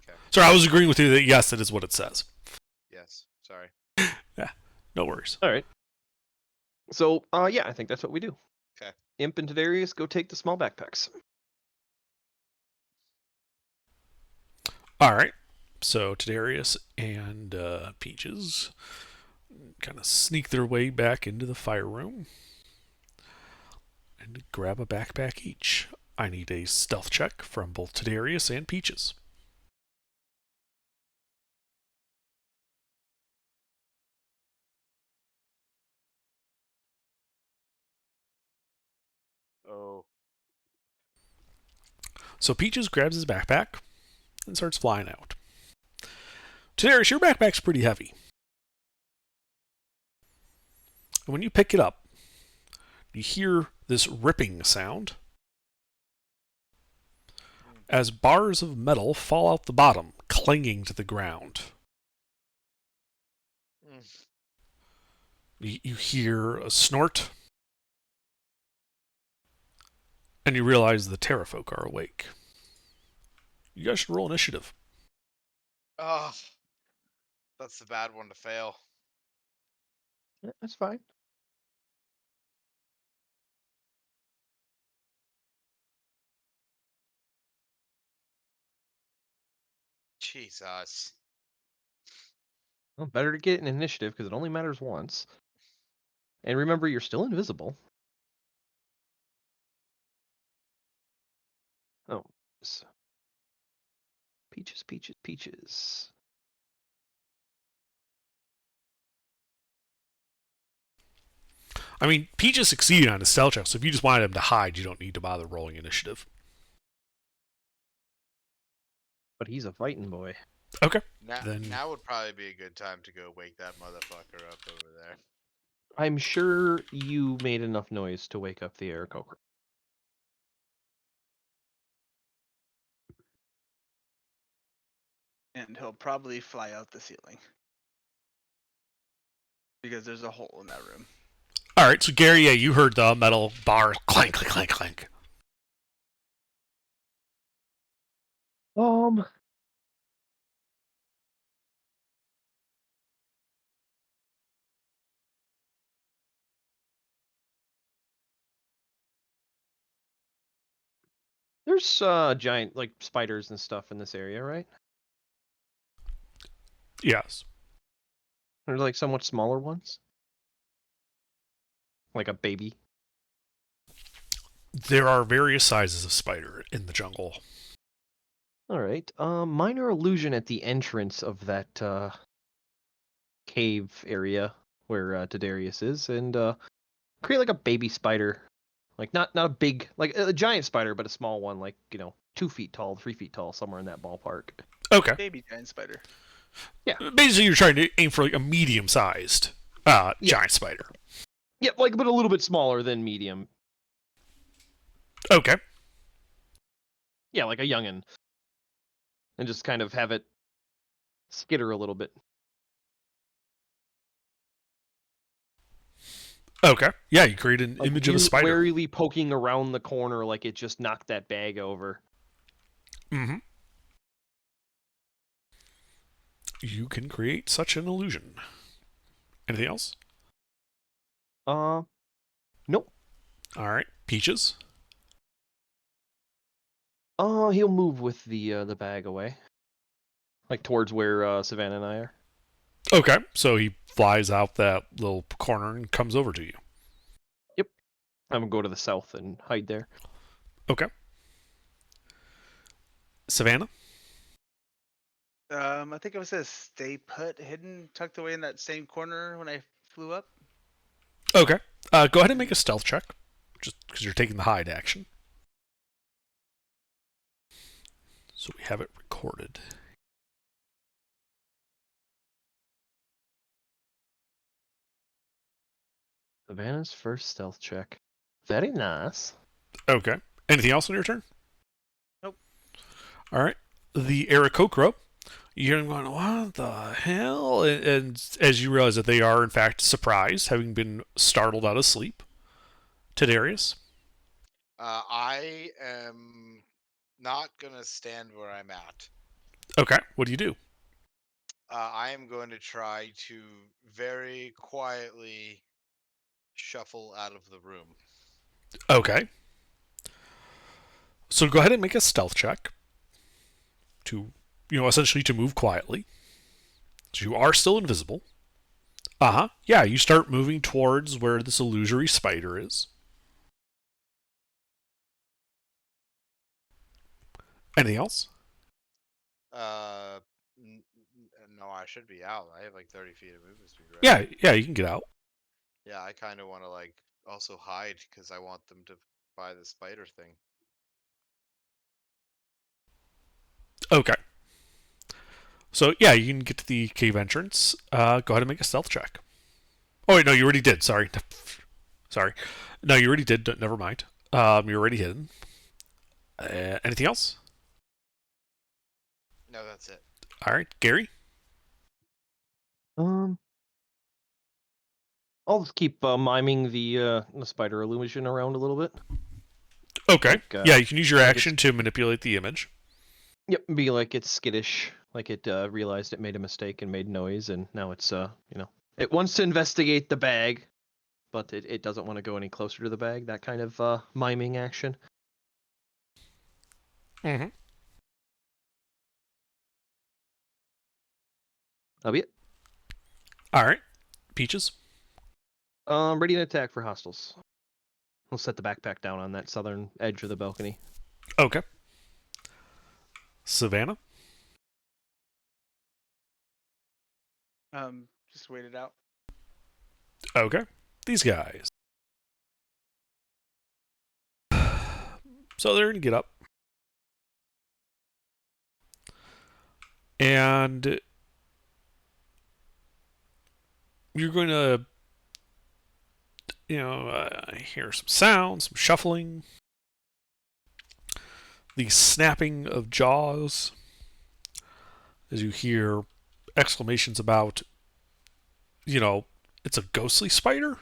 Okay. Sorry, I was agreeing with you that yes, that is what it says. Yes. Sorry. No worries. All right. So, yeah, I think that's what we do. Okay. Imp and Tadarius go take the small backpacks. All right. So Tadarius and Peaches kind of sneak their way back into the fire room and grab a backpack each. I need a stealth check from both Tadarius and Peaches. Oh. So Peaches grabs his backpack and starts flying out. Tadarius, your backpack's pretty heavy. And when you pick it up, you hear this ripping sound as bars of metal fall out the bottom, clinging to the ground. You hear a snort, and you realize the Terrafolk are awake. You guys should roll initiative. Oh, that's the bad one to fail. Yeah, that's fine. Jesus. Well, better to get an initiative because it only matters once. And remember, you're still invisible. Oh, Peaches, Peaches, Peaches. I mean, Peaches succeeded on his stealth check, so if you just wanted him to hide, you don't need to bother rolling initiative. But he's a fighting boy. Okay. Now, Then- would probably be a good time to go wake that motherfucker up over there. I'm sure you made enough noise to wake up the Aarakocra. and he'll probably fly out the ceiling. Because there's a hole in that room. All right, so Gary, yeah, you heard the metal bar clank, clank, clank, clank. There's giant like spiders and stuff in this area, right? Yes. There's like somewhat smaller ones. Like a baby. There are various sizes of spider in the jungle. All right. Minor illusion at the entrance of that cave area where Tadarius is, and create like a baby spider, like not a big, like a giant spider, but a small one, like 2 feet tall, 3 feet tall, somewhere in that ballpark. Okay. Baby giant spider. Basically, you're trying to aim for like a medium-sized giant spider. Yeah, like but a little bit smaller than medium. Okay. Yeah, like a youngin, and just kind of have it skitter a little bit. Okay. Yeah, you create an Like, image of a spider. warily poking around the corner like it just knocked that bag over. Mm-hmm. You can create such an illusion. Anything else? Nope. All right. Peaches. He'll move with the bag away, like towards where Savannah and I are. Okay. So he flies out that little corner and comes over to you. I'm gonna go to the south and hide there. Okay. Savannah? I think it was a stay put, hidden, tucked away in that same corner when I flew up. Okay. Go ahead and make a stealth check, just because you're taking the hide action. So we have it recorded. Savannah's first stealth check. Very nice. Okay. Anything else on your turn? Nope. All right. The Aarakocra. You're going, what the hell? And as you realize that they are, in fact, surprised, having been startled out of sleep. Tadarius. I am not gonna stand where I'm at. Okay. What do you do? I am going to try to very quietly shuffle out of the room. Okay. So go ahead and make a stealth check to, essentially to move quietly. So you are still invisible. Uh-huh. Yeah, you start moving towards where this illusory spider is. Anything else? No, I should be out. I have like 30 feet of movement speed, right? Yeah, you can get out. Yeah, I kind of want to like also hide because I want them to buy the spider thing. Okay. So, yeah, you can get to the cave entrance. Go ahead and make a stealth check. Oh, wait, no, you already did. Sorry. Sorry. No, you already did. Never mind. You're already hidden. Anything else? No, that's it. All right. Gary? I'll just keep miming the spider illusion around a little bit. Okay. Like, Yeah, you can use your like action to manipulate the image. Yep, be like it's skittish, like it realized it made a mistake and made noise, and now it's it wants to investigate the bag, but it doesn't want to go any closer to the bag. That kind of miming action. Mm-hmm. That'll be it. All right. Peaches? Ready to attack for hostiles. We'll set the backpack down on that southern edge of the balcony. Okay. Savannah? Just wait it out. Okay. These guys. So they're going to get up. And you're going to, hear some sounds, some shuffling, the snapping of jaws as you hear exclamations about, it's a ghostly spider.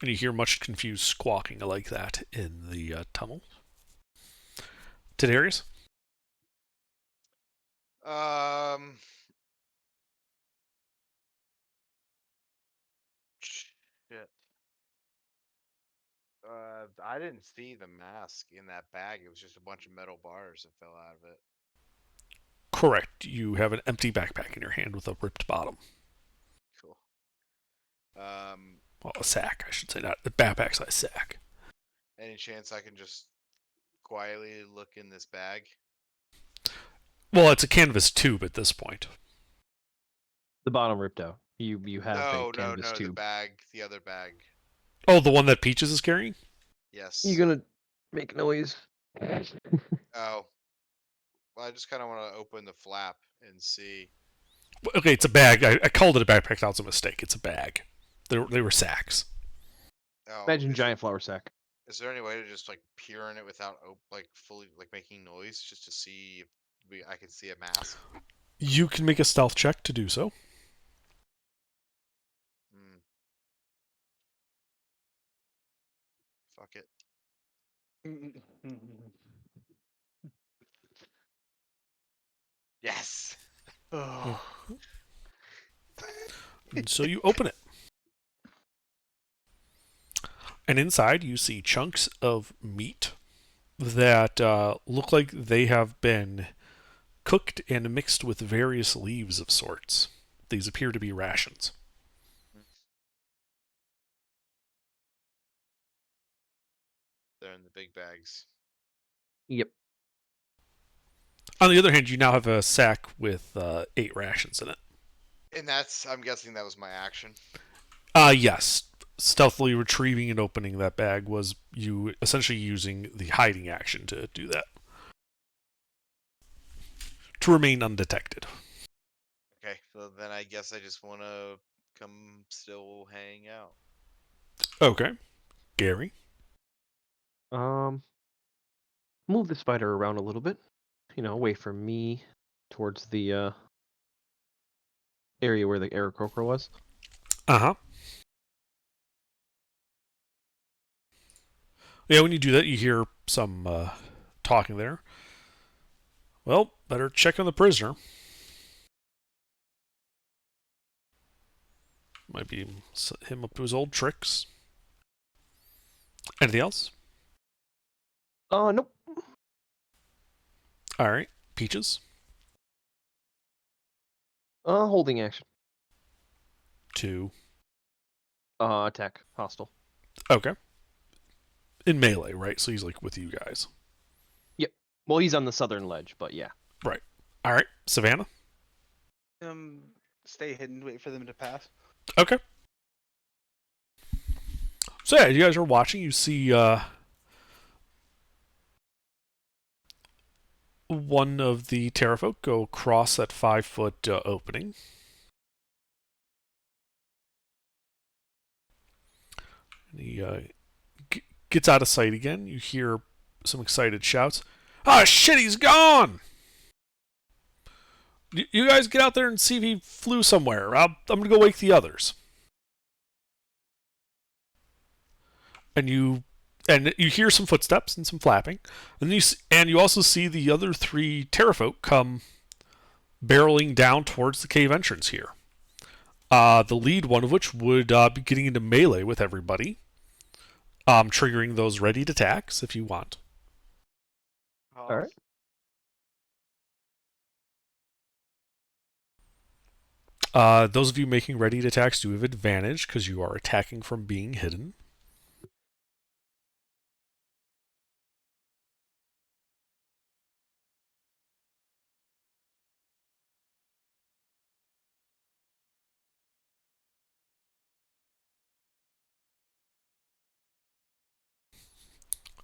And you hear much confused squawking like that in the tunnel. Tadarius? Shit. I didn't see the mask in that bag. It was just a bunch of metal bars that fell out of it. Correct. You have an empty backpack in your hand with a ripped bottom. Well, a sack, I should say, not a backpack size sack. Any chance I can just quietly look in this bag? Well, it's a canvas tube at this point. The bottom ripped out. You have No, a canvas the tube. bag, the other bag. Oh, the one that Peaches is carrying? Yes. You gonna make noise? Oh. Well, I just kind of want to open the flap and see. Okay, it's a bag. I called it a backpack. That was a mistake. It's a bag. They were sacks. Oh, Imagine giant flour sack. Is there any way to just like peer in it without like fully like making noise, just to see if I can see a mask? You can make a stealth check to do so. Hmm. Fuck it. Yes. Oh. And so you open it. And inside you see chunks of meat that look like they have been cooked and mixed with various leaves of sorts. These appear to be rations. They're in the big bags. Yep. On the other hand, you now have a sack with 8 rations in it. And I'm guessing that was my action. Yes. Stealthily retrieving and opening that bag was you essentially using the hiding action to do that. To remain undetected. Okay, so then I guess I just want to come still hang out. Okay. Gary? Move the spider around a little bit. Away from me, towards the area where the Aarakocra was. Uh-huh. Yeah, when you do that, you hear some talking there. Well, better check on the prisoner. Might be him up to his old tricks. Anything else? Nope. All right. Peaches? Holding action. 2. Attack. Hostile. Okay. In melee, right? So he's like with you guys. Yep. Well, he's on the southern ledge, but yeah. Right. All right. Savannah? Stay hidden, wait for them to pass. Okay. So yeah, you guys are watching. You see one of the Terrafolk go across that 5-foot opening. And he gets out of sight again. You hear some excited shouts. Ah, shit, he's gone! You guys get out there and see if he flew somewhere. I'm going to go wake the others. And you hear some footsteps and some flapping. And you also see the other 3 Terrafolk come barreling down towards the cave entrance here. The lead one of which would be getting into melee with everybody. Triggering those readied attacks if you want. All right. Those of you making readied attacks do have advantage because you are attacking from being hidden.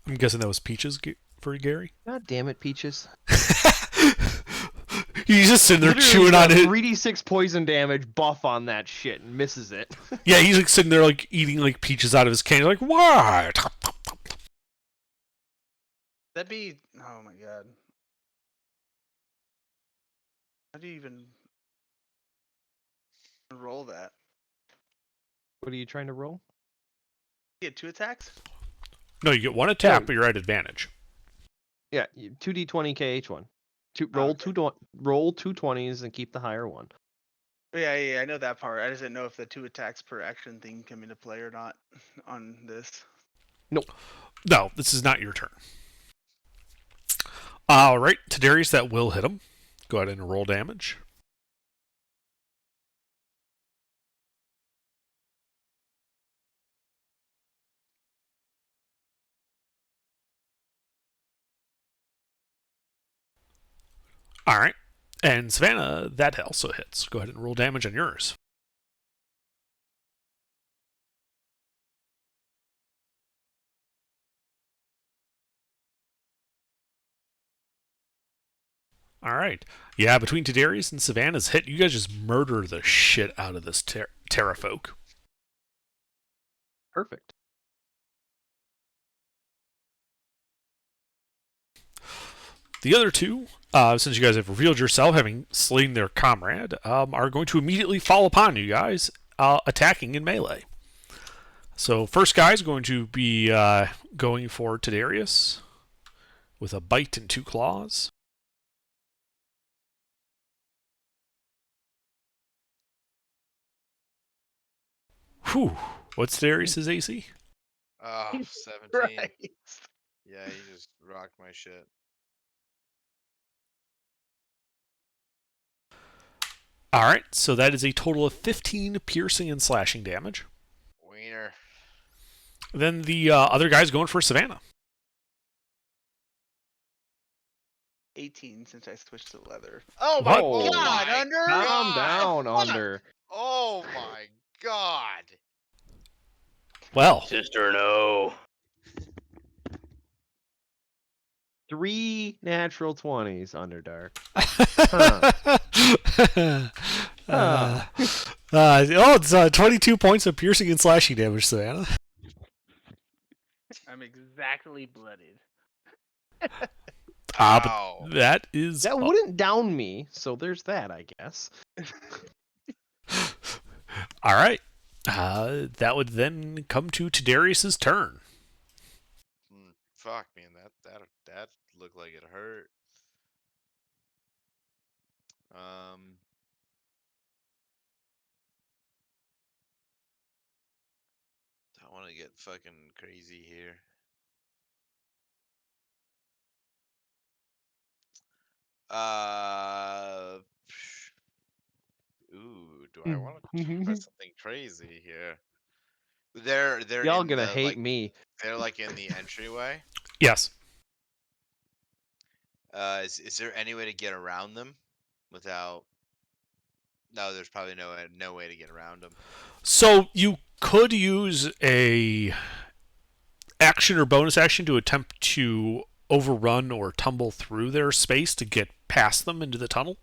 I'm guessing that was Peaches for Gary. God damn it, Peaches. He's just sitting there Literally chewing on got it. 3d6 poison damage buff on that shit and misses it. Yeah, he's like sitting there like eating like peaches out of his can. He's like, what? That'd be. Oh my god. How do you even roll that? What are you trying to roll? You get 2 attacks? No, you get 1 attack, No. but you're at advantage. Yeah, 2d20 KH1. Oh, Roll 2 20s and keep the higher one. Yeah, I know that part. I just didn't know if the 2 attacks per action thing come into play or not on this. No, this is not your turn. All right, Tadarius, that will hit him. Go ahead and roll damage. All right. And Savannah, that also hits. Go ahead and roll damage on yours. All right. Yeah, between Tadarius and Savannah's hit, you guys just murder the shit out of this Terrafolk. Perfect. The other two, since you guys have revealed yourself, having slain their comrade, are going to immediately fall upon you guys, attacking in melee. So first guy is going to be going for Tadarius with a bite and 2 claws. Whew. What's Tadarius' AC? Oh, Jesus 17. Christ. Yeah, you just rocked my shit. All right, so that is a total of 15 piercing and slashing damage. Wiener. Then the other guy's going for Savannah. 18 since I switched to leather. Oh my What? god, my Under! Calm God, down, fuck. Under. Oh my god. Well, Sister, no. 3 natural 20s, Underdark. It's 22 points of piercing and slashing damage, Savannah. I'm exactly bloodied. But Ow. that is That wouldn't down me, so there's that, I guess. all right. That would then come to Tadarius' turn. Fuck, man, that looked like it hurt. Don't want to get fucking crazy here. Ooh, do I want to try something crazy here? They're Y'all in gonna the, hate like, me. they're like in the entryway. Yes. Is there any way to get around them without? No, there's probably no way to get around them. So you could use a action or bonus action to attempt to overrun or tumble through their space to get past them into the tunnel.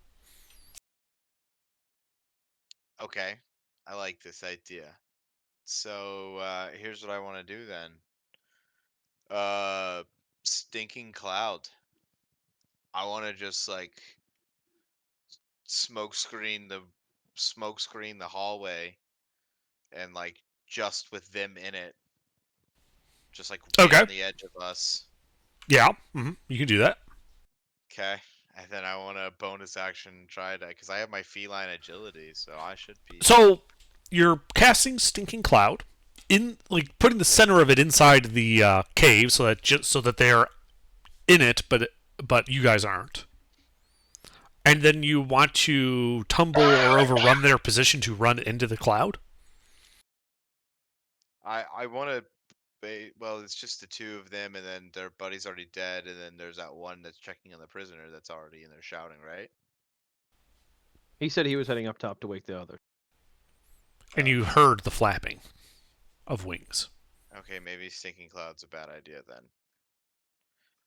Okay, I like this idea. So here's what I want to do then. Stinking cloud. I want to just like smoke screen the hallway, and like just with them in it, just like right Okay. on the edge of us. Yeah, you can do that. Okay, and then I want to bonus action try that because I have my feline agility, so I should be. So you're casting Stinking Cloud in, like putting the center of it inside the cave, so that they're in it, but you guys aren't. And then you want to tumble or overrun their position to run into the cloud? I want to. Well, it's just the two of them, and then their buddy's already dead, and then there's that one that's checking on the prisoner that's already in there shouting, right? He said he was heading up top to wake the others. And you heard the flapping of wings. Okay, maybe Stinking Cloud's a bad idea then.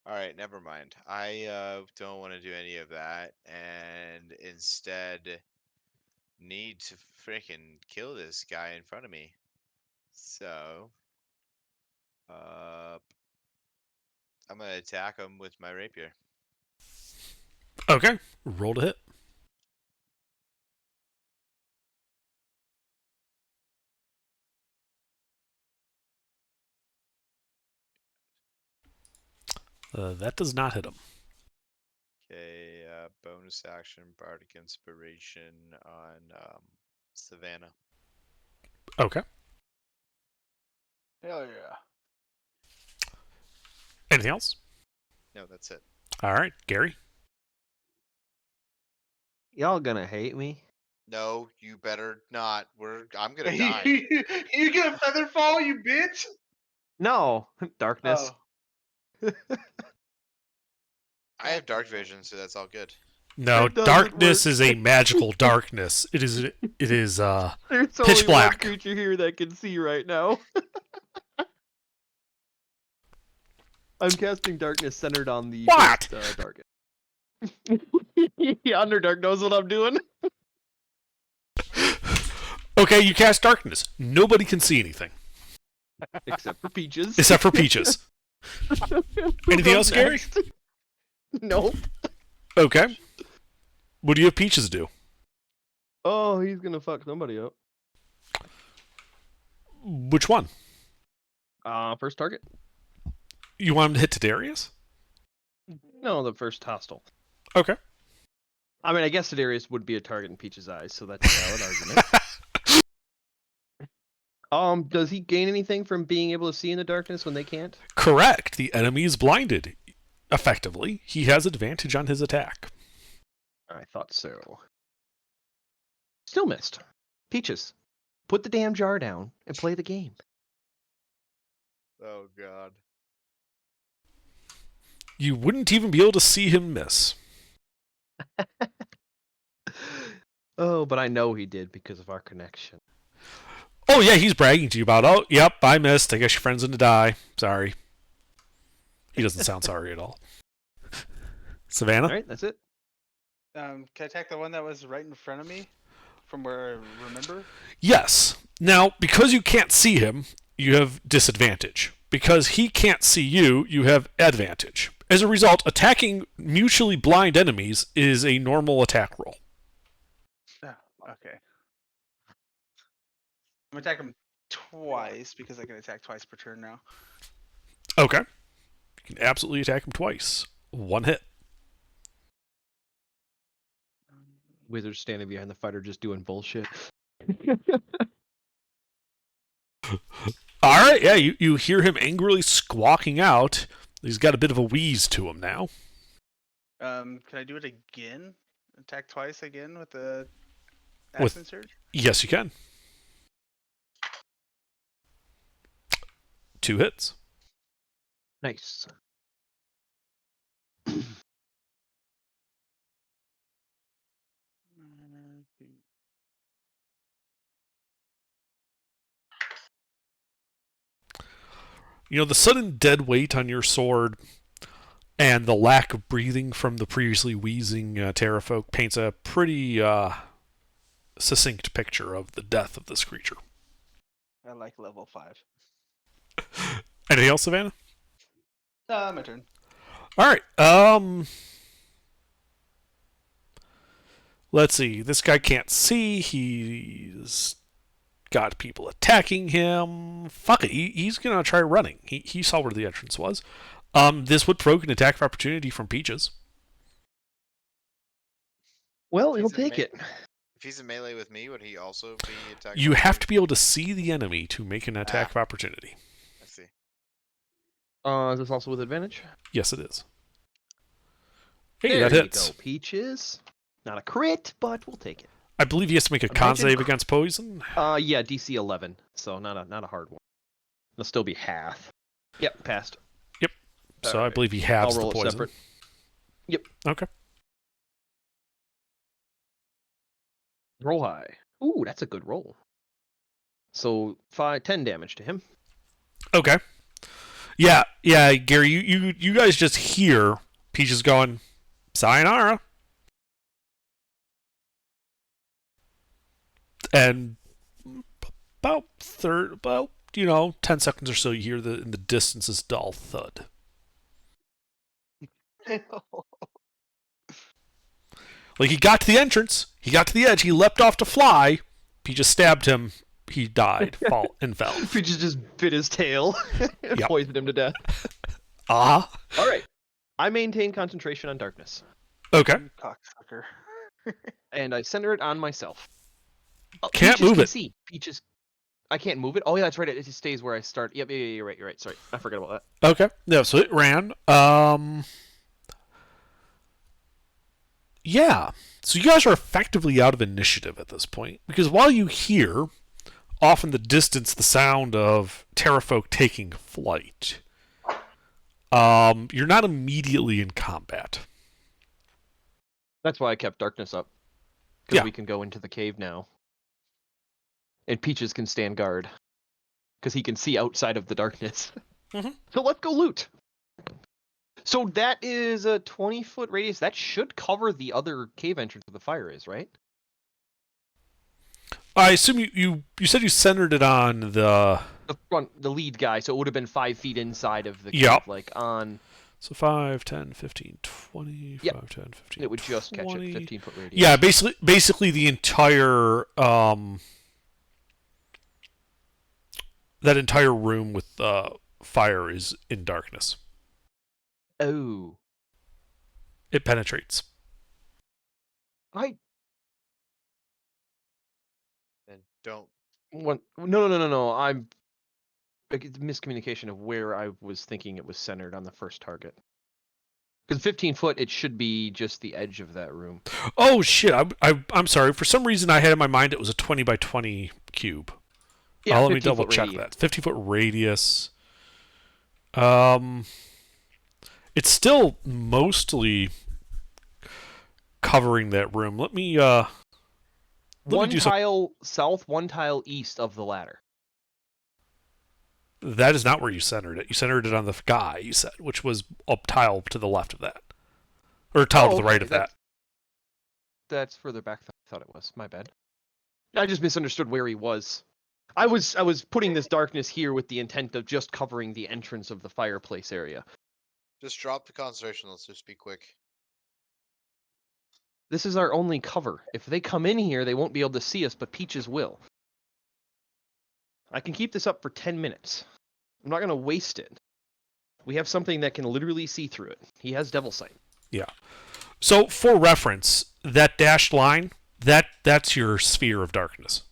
Alright, never mind. I don't want to do any of that, and instead need to freaking kill this guy in front of me. So, I'm gonna attack him with my rapier. Okay, roll to hit. That does not hit him. Okay, bonus action, Bardic Inspiration on Savannah. Okay. Hell yeah. Anything else? No, that's it. All right, Gary. Y'all gonna hate me? No, you better not. I'm gonna die. You get a feather fall, you bitch! No, darkness. Oh. I have dark vision, so that's all good. No, It doesn't darkness work. is a magical darkness. It is There's pitch only black. one creature here that can see right now. I'm casting darkness centered on the What? first, target. Yeah, Underdark knows what I'm doing. Okay, you cast darkness. Nobody can see anything Except for Peaches. except for Peaches. Anything else, Gary? No. Okay. What do you have Peaches do? Oh, he's gonna fuck somebody up. Which one? First target. You want him to hit Tadarius? No, the first hostile. Okay. I mean, I guess Tadarius would be a target in Peach's eyes, so that's a valid argument. Does he gain anything from being able to see in the darkness when they can't? Correct. The enemy is blinded. Effectively, he has advantage on his attack. I thought so. Still missed. Peaches, put the damn jar down and play the game. Oh god. You wouldn't even be able to see him miss. Oh, but I know he did because of our connection. Oh yeah, he's bragging to you about, oh, yep, I missed. I guess your friend's gonna die. Sorry. He doesn't sound sorry at all. Savannah? All right, that's it. Can I attack the one that was right in front of me, from where I remember? Yes. Now, because you can't see him, you have disadvantage. Because he can't see you, you have advantage. As a result, attacking mutually blind enemies is a normal attack roll. Oh, okay. I'm gonna attack him twice because I can attack twice per turn now. Okay. You can absolutely attack him twice. One hit. Wizard standing behind the fighter just doing bullshit. All right, yeah, you hear him angrily squawking out. He's got a bit of a wheeze to him now. Can I do it again? Attack twice again with the With- Aspen Surge? Yes, you can. 2 hits. Nice. You know, the sudden dead weight on your sword and the lack of breathing from the previously wheezing Terrafolk paints a pretty succinct picture of the death of this creature. I like level 5. Anything else, Savannah? My turn. All right. Let's see. This guy can't see. He's got people attacking him. Fuck it. He's gonna try running. He saw where the entrance was. This would provoke an attack of opportunity from Peaches. Well, he'll He's in take it. If he's in melee with me, would he also be attacked? You have to be able to see the enemy to make an attack of opportunity. I see. Is this also with advantage? Yes, it is. Hey, There that you hits. go, Peaches. Not a crit, but we'll take it. I believe he has to make a con Imagine- save against poison. Yeah, DC 11, so not a hard one. It'll still be half. Yep, passed. So I Alright. believe he I'll halves the roll it poison. separate. Yep. Okay. Roll high. Ooh, that's a good roll. So 10 damage to him. Okay. Yeah, Gary, you guys just hear Peaches going, sayonara. And about 10 seconds or so, you hear in the distance this dull thud. Like, he got to the entrance, he got to the edge, he leapt off to fly, Peaches stabbed him, he died, and fell. Peaches just bit his tail and Yep. poisoned him to death. Ah, All right. I maintain concentration on darkness, okay. Cocksucker. and I center it on myself. Can't Peaches move can it. See. Peaches. I can't move it. Oh yeah, that's right. It just stays where I start. Yep, yeah, you're right. You're right. Sorry, I forgot about that. Okay. Yeah, so it ran. Yeah. So you guys are effectively out of initiative at this point. Because while you hear, off in the distance, the sound of Terrafolk taking flight, you're not immediately in combat. That's why I kept darkness up. Because Yeah. we can go into the cave now. And Peaches can stand guard. Because he can see outside of the darkness. Mhm. So let's go loot. So that is a 20-foot radius. That should cover the other cave entrance where the fire is, right? I assume you said you centered it on the The lead guy, so it would have been 5 feet inside of the cave, Yep. like on. So 5, 10, 15, 20, Yep. 5, 10, 15, It would just catch it 20. 15-foot radius. Yeah, basically the entire that entire room with fire is in darkness. Oh, It penetrates. I And don't. no. I'm like, it's miscommunication of where I was thinking it was centered on the first target. Because 15 foot, it should be just the edge of that room. Oh shit! I'm sorry. For some reason, I had in my mind it was a 20 by 20 cube. Yeah, Let me 15 double foot check radius. that. 50-foot radius. It's still mostly covering that room. Let me One do some. tile south, one tile east of the ladder. That is not where you centered it. You centered it on the guy, you said, which was a tile to the left of that. Or a tile to the right of that. That's further back than I thought it was. My bad. I just misunderstood where he was. I was putting this darkness here with the intent of just covering the entrance of the fireplace area. Just drop the concentration. Let's just be quick. This is our only cover. If they come in here, they won't be able to see us, but Peaches will. I can keep this up for 10 minutes. I'm not going to waste it. We have something that can literally see through it. He has Devil Sight. Yeah. So for reference, that dashed line, that's your sphere of darkness.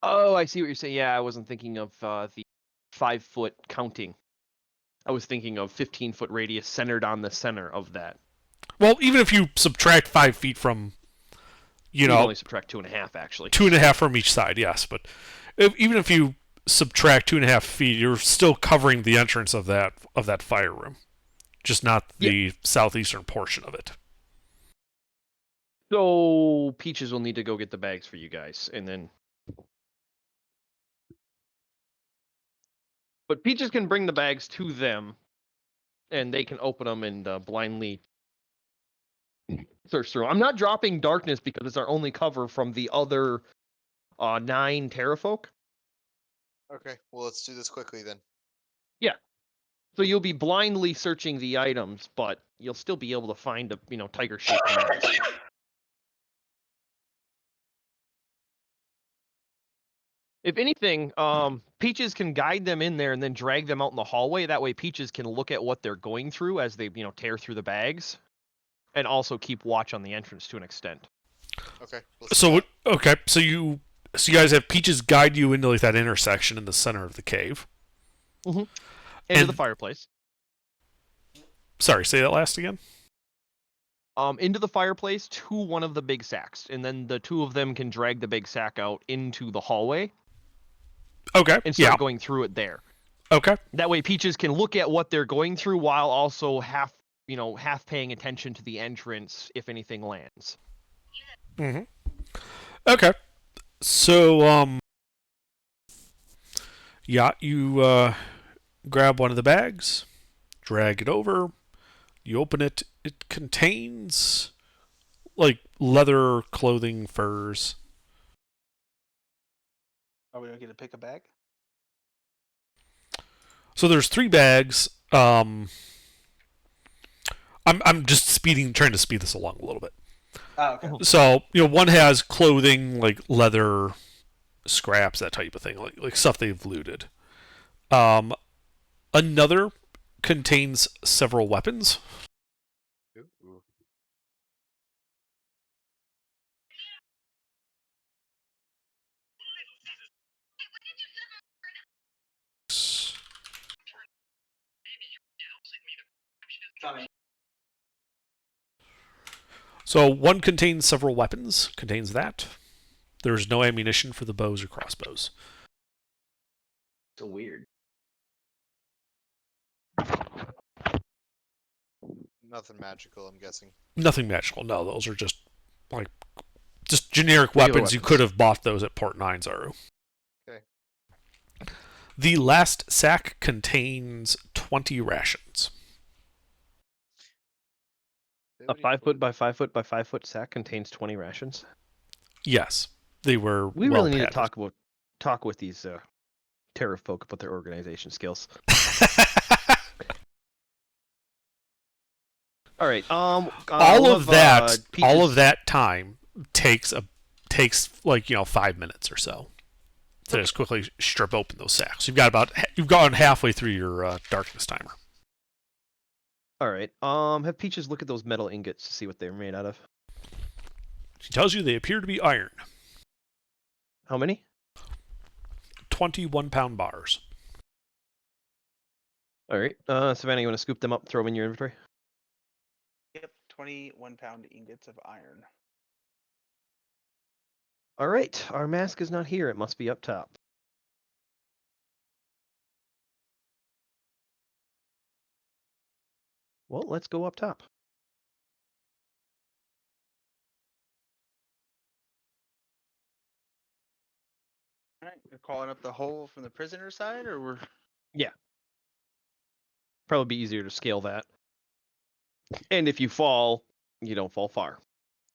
Oh, I see what you're saying. Yeah, I wasn't thinking of the 5-foot counting. I was thinking of 15-foot radius centered on the center of that. Well, even if you subtract 5 feet from, You only subtract 2.5 actually. 2.5 from each side, yes. But even if you subtract 2.5 feet, you're still covering the entrance of that fire room, just not the southeastern portion of it. So Peaches will need to go get the bags for you guys, and then. But Peaches can bring the bags to them, and they can open them and blindly search through. I'm not dropping darkness because it's our only cover from the other 9 Terrafolk. Okay. Well, let's do this quickly then. So you'll be blindly searching the items, but you'll still be able to find a tiger shaped mask. If anything, Peaches can guide them in there and then drag them out in the hallway. That way, Peaches can look at what they're going through as they tear through the bags, and also keep watch on the entrance to an extent. Okay. Let's do So that. okay, so you guys have Peaches guide you into like that intersection in the center of the cave. Into And- the fireplace. Sorry, say that last again. Into the fireplace to one of the big sacks, and then the 2 of them can drag the big sack out into the hallway Okay. and start Yeah. going through it there. Okay. That way, Peaches can look at what they're going through while also half paying attention to the entrance if anything lands. Mm-hmm. Okay. So yeah, you grab one of the bags, drag it over, you open it. It contains like leather, clothing, furs. Are we gonna get to pick a bag? So there's 3 bags. I'm just trying to speed this along a little bit. Oh, okay. So one has clothing like leather, scraps, that type of thing, like stuff they've looted. Another contains several weapons. Ooh. So one contains several weapons, contains that. There's no ammunition for the bows or crossbows. So weird. Nothing magical, I'm guessing. Nothing magical. No, those are just like just generic Regular weapons. You weapons. could have bought those at Port 9 Zaru. Okay. The last sack contains 20 rations. A 5 foot by 5 foot by 5 foot sack contains 20 rations. Yes, they were. We well really need to padded. talk with these Terra folk about their organization skills. All right. all we'll of have, that, all Peaches- of that time takes like 5 minutes or so to just quickly strip open those sacks. You've gone halfway through your darkness timer. All right. Have Peaches look at those metal ingots to see what they're made out of. She tells you they appear to be iron. How many? 21-pound bars. All right. Savannah, you want to scoop them up, throw them in your inventory? Yep, 21-pound ingots of iron. All right. Our mask is not here. It must be up top. Well, let's go up top. All right, you're calling up the hole from the prisoner side, or we're Probably be easier to scale that. And if you fall, you don't fall far.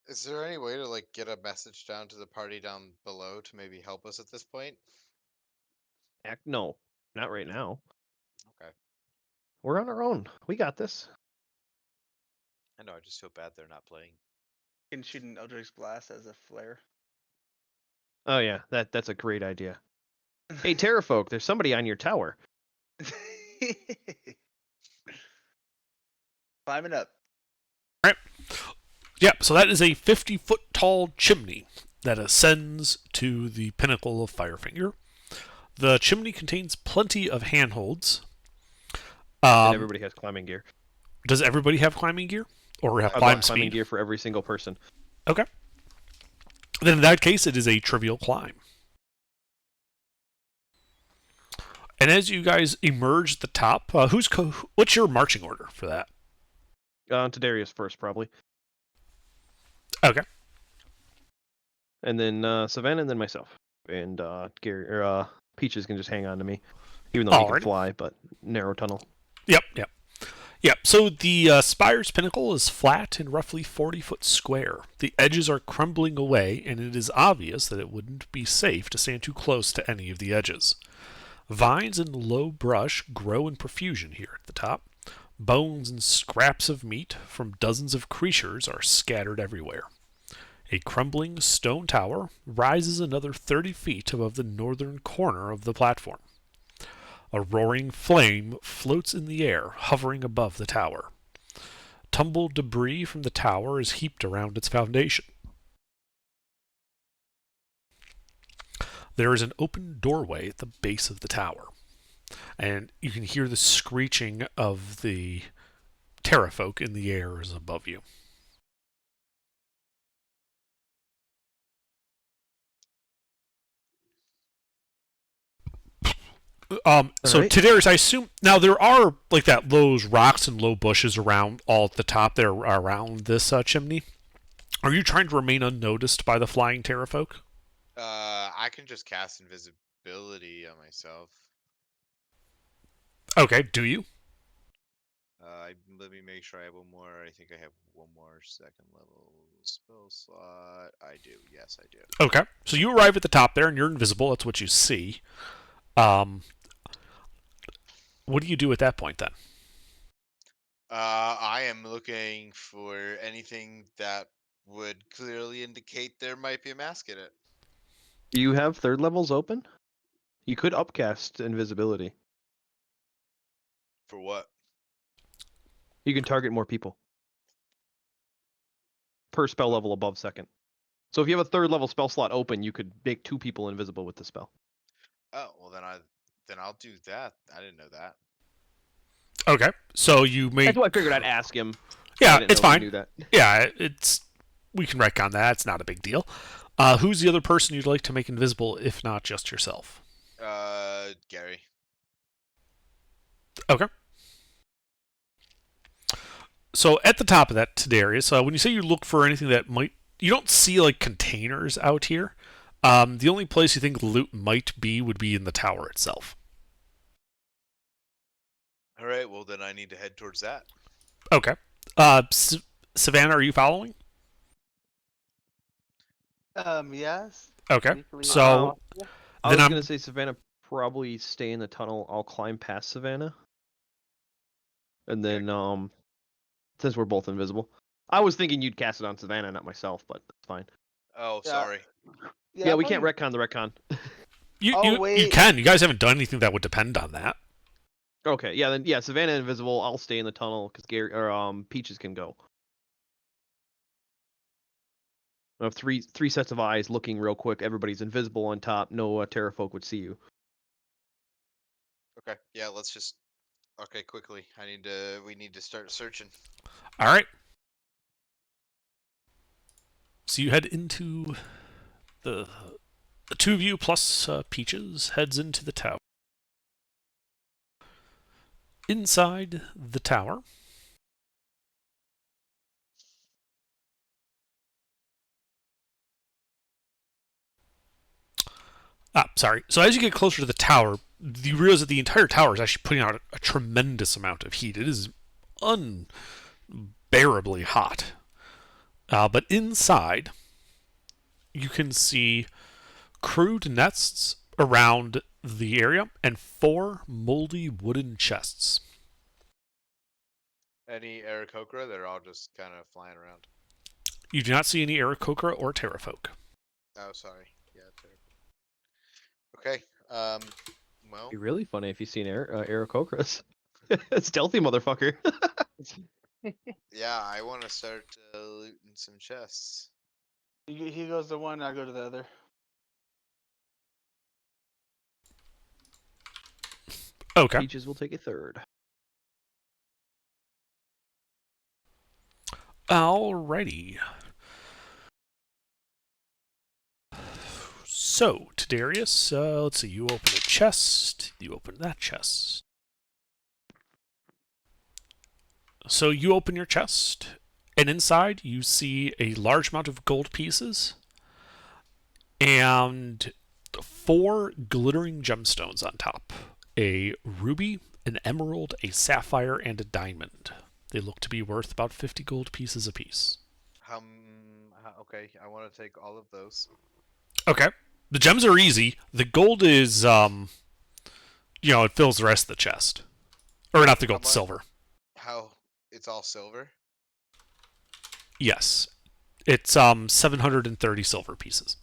Is there any way to like get a message down to the party down below to maybe help us at this point? No, not right now. Okay. We're on our own. We got this. I know. I just feel bad they're not playing. can shoot an Eldritch Blast as a flare. Oh yeah, that's a great idea. Hey, Terrafolk, there's somebody on your tower. Climbing up. Yep, so that is a 50-foot tall chimney that ascends to the pinnacle of Firefinger. The chimney contains plenty of handholds. And everybody has climbing gear. Does everybody have climbing gear? Or have I've climb got climbing speed? gear for every single person. Okay. Then in that case, it is a trivial climb. And as you guys emerge at the top, what's your marching order for that? To Darius first, probably. Okay. And then Savannah, and then myself. And Gary or Peaches can just hang on to me, even though he can Alright. fly. But narrow tunnel. Yep. So the spire's pinnacle is flat and roughly 40-foot square. The edges are crumbling away, and it is obvious that it wouldn't be safe to stand too close to any of the edges. Vines and low brush grow in profusion here at the top. Bones and scraps of meat from dozens of creatures are scattered everywhere. A crumbling stone tower rises another 30 feet above the northern corner of the platform. A roaring flame floats in the air, hovering above the tower. Tumbled debris from the tower is heaped around its foundation. There is an open doorway at the base of the tower, and you can hear the screeching of the terrafolk in the airs above you. So Alright. Tadarius, I assume now there are like those rocks and low bushes around all at the top there around this chimney. Are you trying to remain unnoticed by the flying terrafolk? I can just cast invisibility on myself. Okay, do you? Let me make sure I have one more. I think I have one more second level spell slot. I do. Yes, I do. Okay, so you arrive at the top there and you're invisible. That's what you see. What do you do at that point then? I am looking for anything that would clearly indicate there might be a mask in it. Do you have third levels open? You could upcast invisibility. For what? You can target more people per spell level above second. So if you have a third level spell slot open, you could make 2 people invisible with the spell. Oh, well then I'll do that. I didn't know that. Okay, so you may. That's why I figured I'd ask him. I Yeah, didn't it's know he fine. knew that. Yeah, we can retcon that. It's not a big deal. Who's the other person you'd like to make invisible, if not just yourself? Gary. Okay. So at the top of that, Tadarius, when you say you look for anything that might, you don't see like containers out here. The only place you think loot might be would be in the tower itself. All right, well then I need to head towards that. Okay. Savannah, are you following? Yes. Okay. briefly, So I then was I'm gonna say Savannah probably stay in the tunnel. I'll climb past Savannah, and then since we're both invisible, I was thinking you'd cast it on Savannah, not myself, but that's fine. Oh, Yeah. sorry. Yeah, we can't probably- retcon the retcon. you Oh, you wait. can. You guys haven't done anything that would depend on that. Okay, yeah, then Savannah invisible. I'll stay in the tunnel because Gary or Peaches can go. I have three sets of eyes looking real quick. Everybody's invisible on top. No Terrafolk would see you. Okay, yeah, let's just. Okay, quickly. We need to start searching. All right. So you head into the two of you plus Peaches heads into the tower. Inside the tower, sorry. So as you get closer to the tower, you realize that the entire tower is actually putting out a tremendous amount of heat. It is unbearably hot. But inside, you can see crude nests around the area and 4 moldy wooden chests. Any Aarakocra? They're all just kind of flying around. You do not see any Aarakocra or Terrafolk. Oh, sorry. Yeah, terrible. Okay. Well, It'd be really funny if you seen Aarakocras. Stealthy motherfucker. yeah, I want to start looting some chests. He goes to one, I go to the other. Okay. Peaches will take a third. Alrighty. So, Tadarius, let's see, you open a chest, you open that chest. So you open your chest, and inside you see a large amount of gold pieces and 4 glittering gemstones on top. A ruby, an emerald, a sapphire, and a diamond. They look to be worth about 50 gold pieces apiece. Okay, I want to take all of those. Okay. The gems are easy. The gold is, it fills the rest of the chest. Or not the gold, How much? silver. How? It's all silver? Yes. It's 730 silver pieces.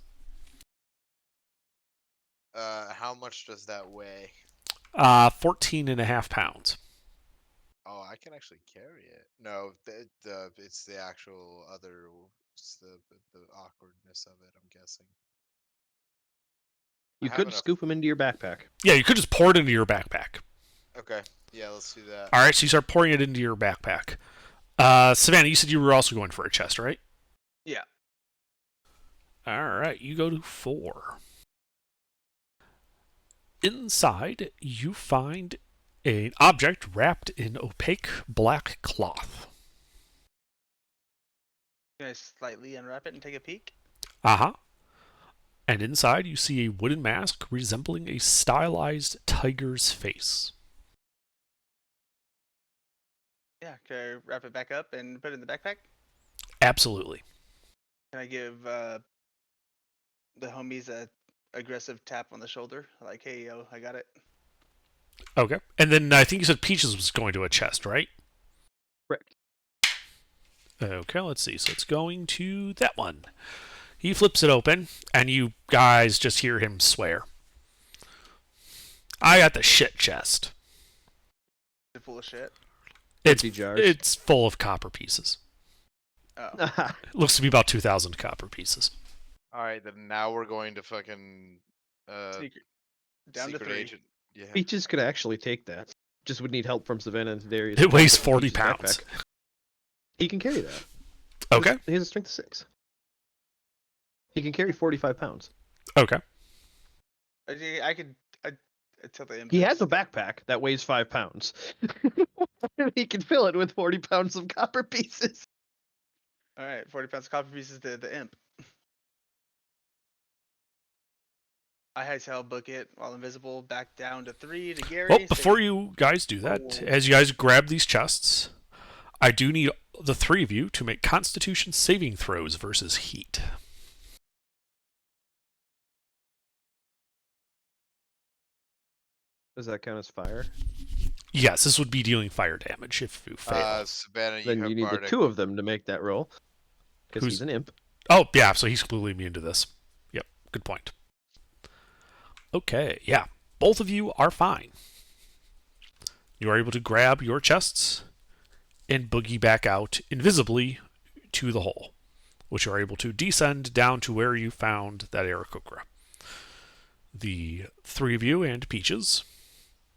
How much does that weigh? 14.5 pounds. Oh, I can actually carry it. No, it's the actual other, it's the awkwardness of it, I'm guessing. You have could enough- scoop them into your backpack. Yeah, you could just pour it into your backpack. Okay, yeah, let's do that. All right, so you start pouring it into your backpack. Savannah, you said you were also going for a chest, right? Yeah. All right, you go to 4. Inside, you find an object wrapped in opaque black cloth. Can I slightly unwrap it and take a peek? Uh-huh. And inside, you see a wooden mask resembling a stylized tiger's face. Yeah, can I wrap it back up and put it in the backpack? Absolutely. Can I give the homies a aggressive tap on the shoulder? Like, hey, yo, I got it. Okay. And then I think you said Peaches was going to a chest, right? Correct. Okay, let's see. So it's going to that one. He flips it open, and you guys just hear him swear. I got the shit chest. Is it full of shit? It's, Empty jars. it's full of copper pieces. Oh. It looks to be about 2,000 copper pieces. Alright, then now we're going to fucking, Secret. Down to secret 3. agent. Yeah. Peaches could actually take that. Just would need help from Savannah and Darius. It weighs to 40 Peaches' pounds. backpack. He can carry that. Okay. He has a strength of 6. He can carry 45 pounds. Okay. I could. until the imp He hits. has a backpack that weighs 5 pounds. He can fill it with 40 pounds of copper pieces. All right, 40 pounds of copper pieces to the imp. I hightail book it while invisible back down to 3 to Gary. Well, before you guys do that, Oh. as you guys grab these chests, I do need the 3 of you to make Constitution saving throws versus heat. Does that count as fire? Yes, this would be dealing fire damage if you fail. Savannah, you Then have you need bardic. the 2 of them to make that roll. Because Who's- he's an imp. Oh, yeah, so he's completely immune to this. Yep, good point. Okay, yeah. Both of you are fine. You are able to grab your chests and boogie back out invisibly to the hole, which you are able to descend down to where you found that Aarakocra. The 3 of you and Peaches.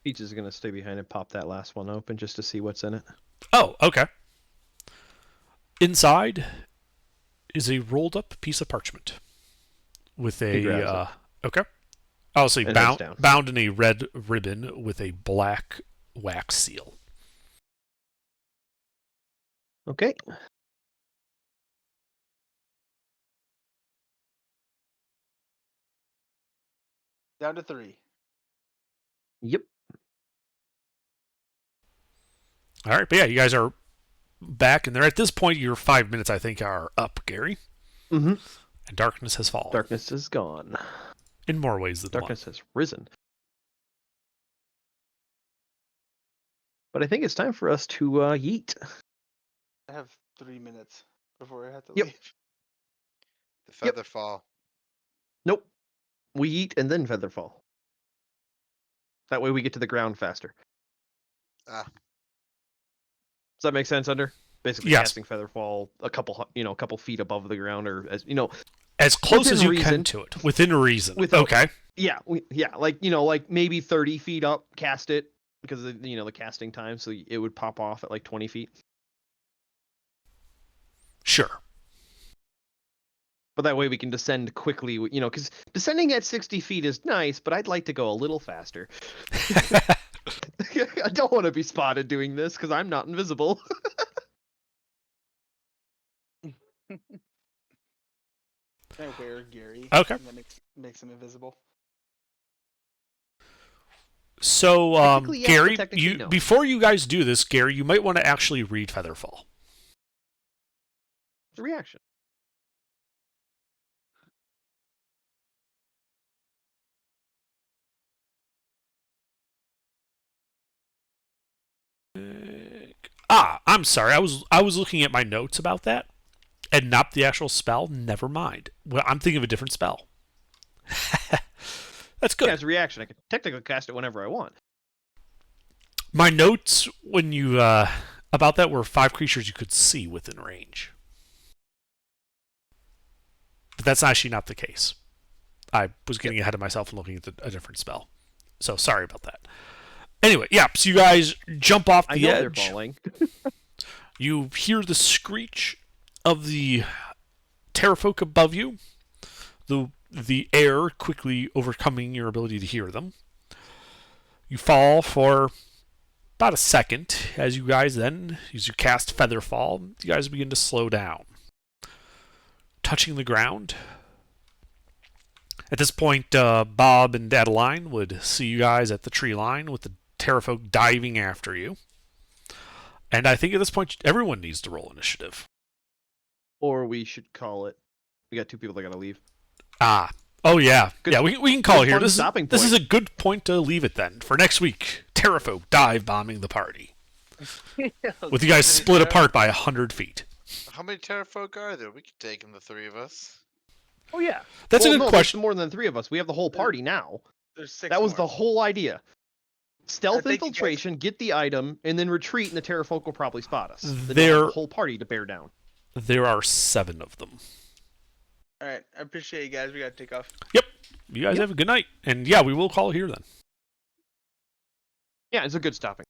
Peach is going to stay behind and pop that last one open just to see what's in it. Oh, okay. Inside is a rolled up piece of parchment with He grabs a okay. I'll say And heads down. bound in a red ribbon with a black wax seal. Okay. Down to 3. Yep. All right, but yeah, you guys are back, and they're at this point. Your 5 minutes, I think, are up, Gary, Mm-hmm. and darkness has fallen Darkness is gone. in more ways than Darkness has risen. But I think it's time for us to yeet. I have 3 minutes before I have to Yep. leave. The Yep. feather fall. Nope. We eat and then featherfall. That way we get to the ground faster. Ah. Does that make sense, Under? Basically, Yes. casting featherfall a couple feet above the ground, or as as close as within you can reason. to it, within reason. Without- Okay. like maybe 30 feet up, cast it because of, the casting time, so it would pop off at like 20 feet. Sure. But that way we can descend quickly, because descending at 60 feet is nice, but I'd like to go a little faster. I don't want to be spotted doing this because I'm not invisible. Can I wear Gary? Okay. And that makes him invisible. So, Technically, yes, but Gary, technically, no. before you guys do this, Gary, you might want to actually read Featherfall. The reaction. I'm sorry. I was looking at my notes about that, and not the actual spell. Never mind. Well, I'm thinking of a different spell. That's good. Yeah, it's a reaction. I can technically cast it whenever I want. My notes when you about that were 5 creatures you could see within range, but that's actually not the case. I was getting ahead of myself and looking at a different spell. So sorry about that. Anyway, yeah. So you guys jump off I the know edge. they're falling. You hear the screech of the terrafolk above you. The air quickly overcoming your ability to hear them. You fall for about a second as you cast Featherfall. You guys begin to slow down, touching the ground. At this point, Bob and Adeline would see you guys at the tree line with the terrafolk diving after you. And I think at this point, everyone needs to roll initiative. Or we should call it. We got 2 people that gotta leave. Oh yeah. Good- Yeah, we can call good it here. fun This stopping is point. a good point to leave it then. For next week, terrafolk dive bombing the party. With you guys split apart by 100 feet. How many terrafolk are there? We could take them, the 3 of us. Oh yeah. That's Well, a no, good there's question. more than 3 of us. We have the whole party now. There's 6 That was more. the whole idea. Stealth think you guys- infiltration, get the item, and then retreat, and the terrafolk will probably spot us. Then we'll have There- the whole party to bear down. There are 7 of them. All right, I appreciate you guys. We gotta take off. You guys have a good night. And yeah, we will call here then. Yeah, it's a good stopping.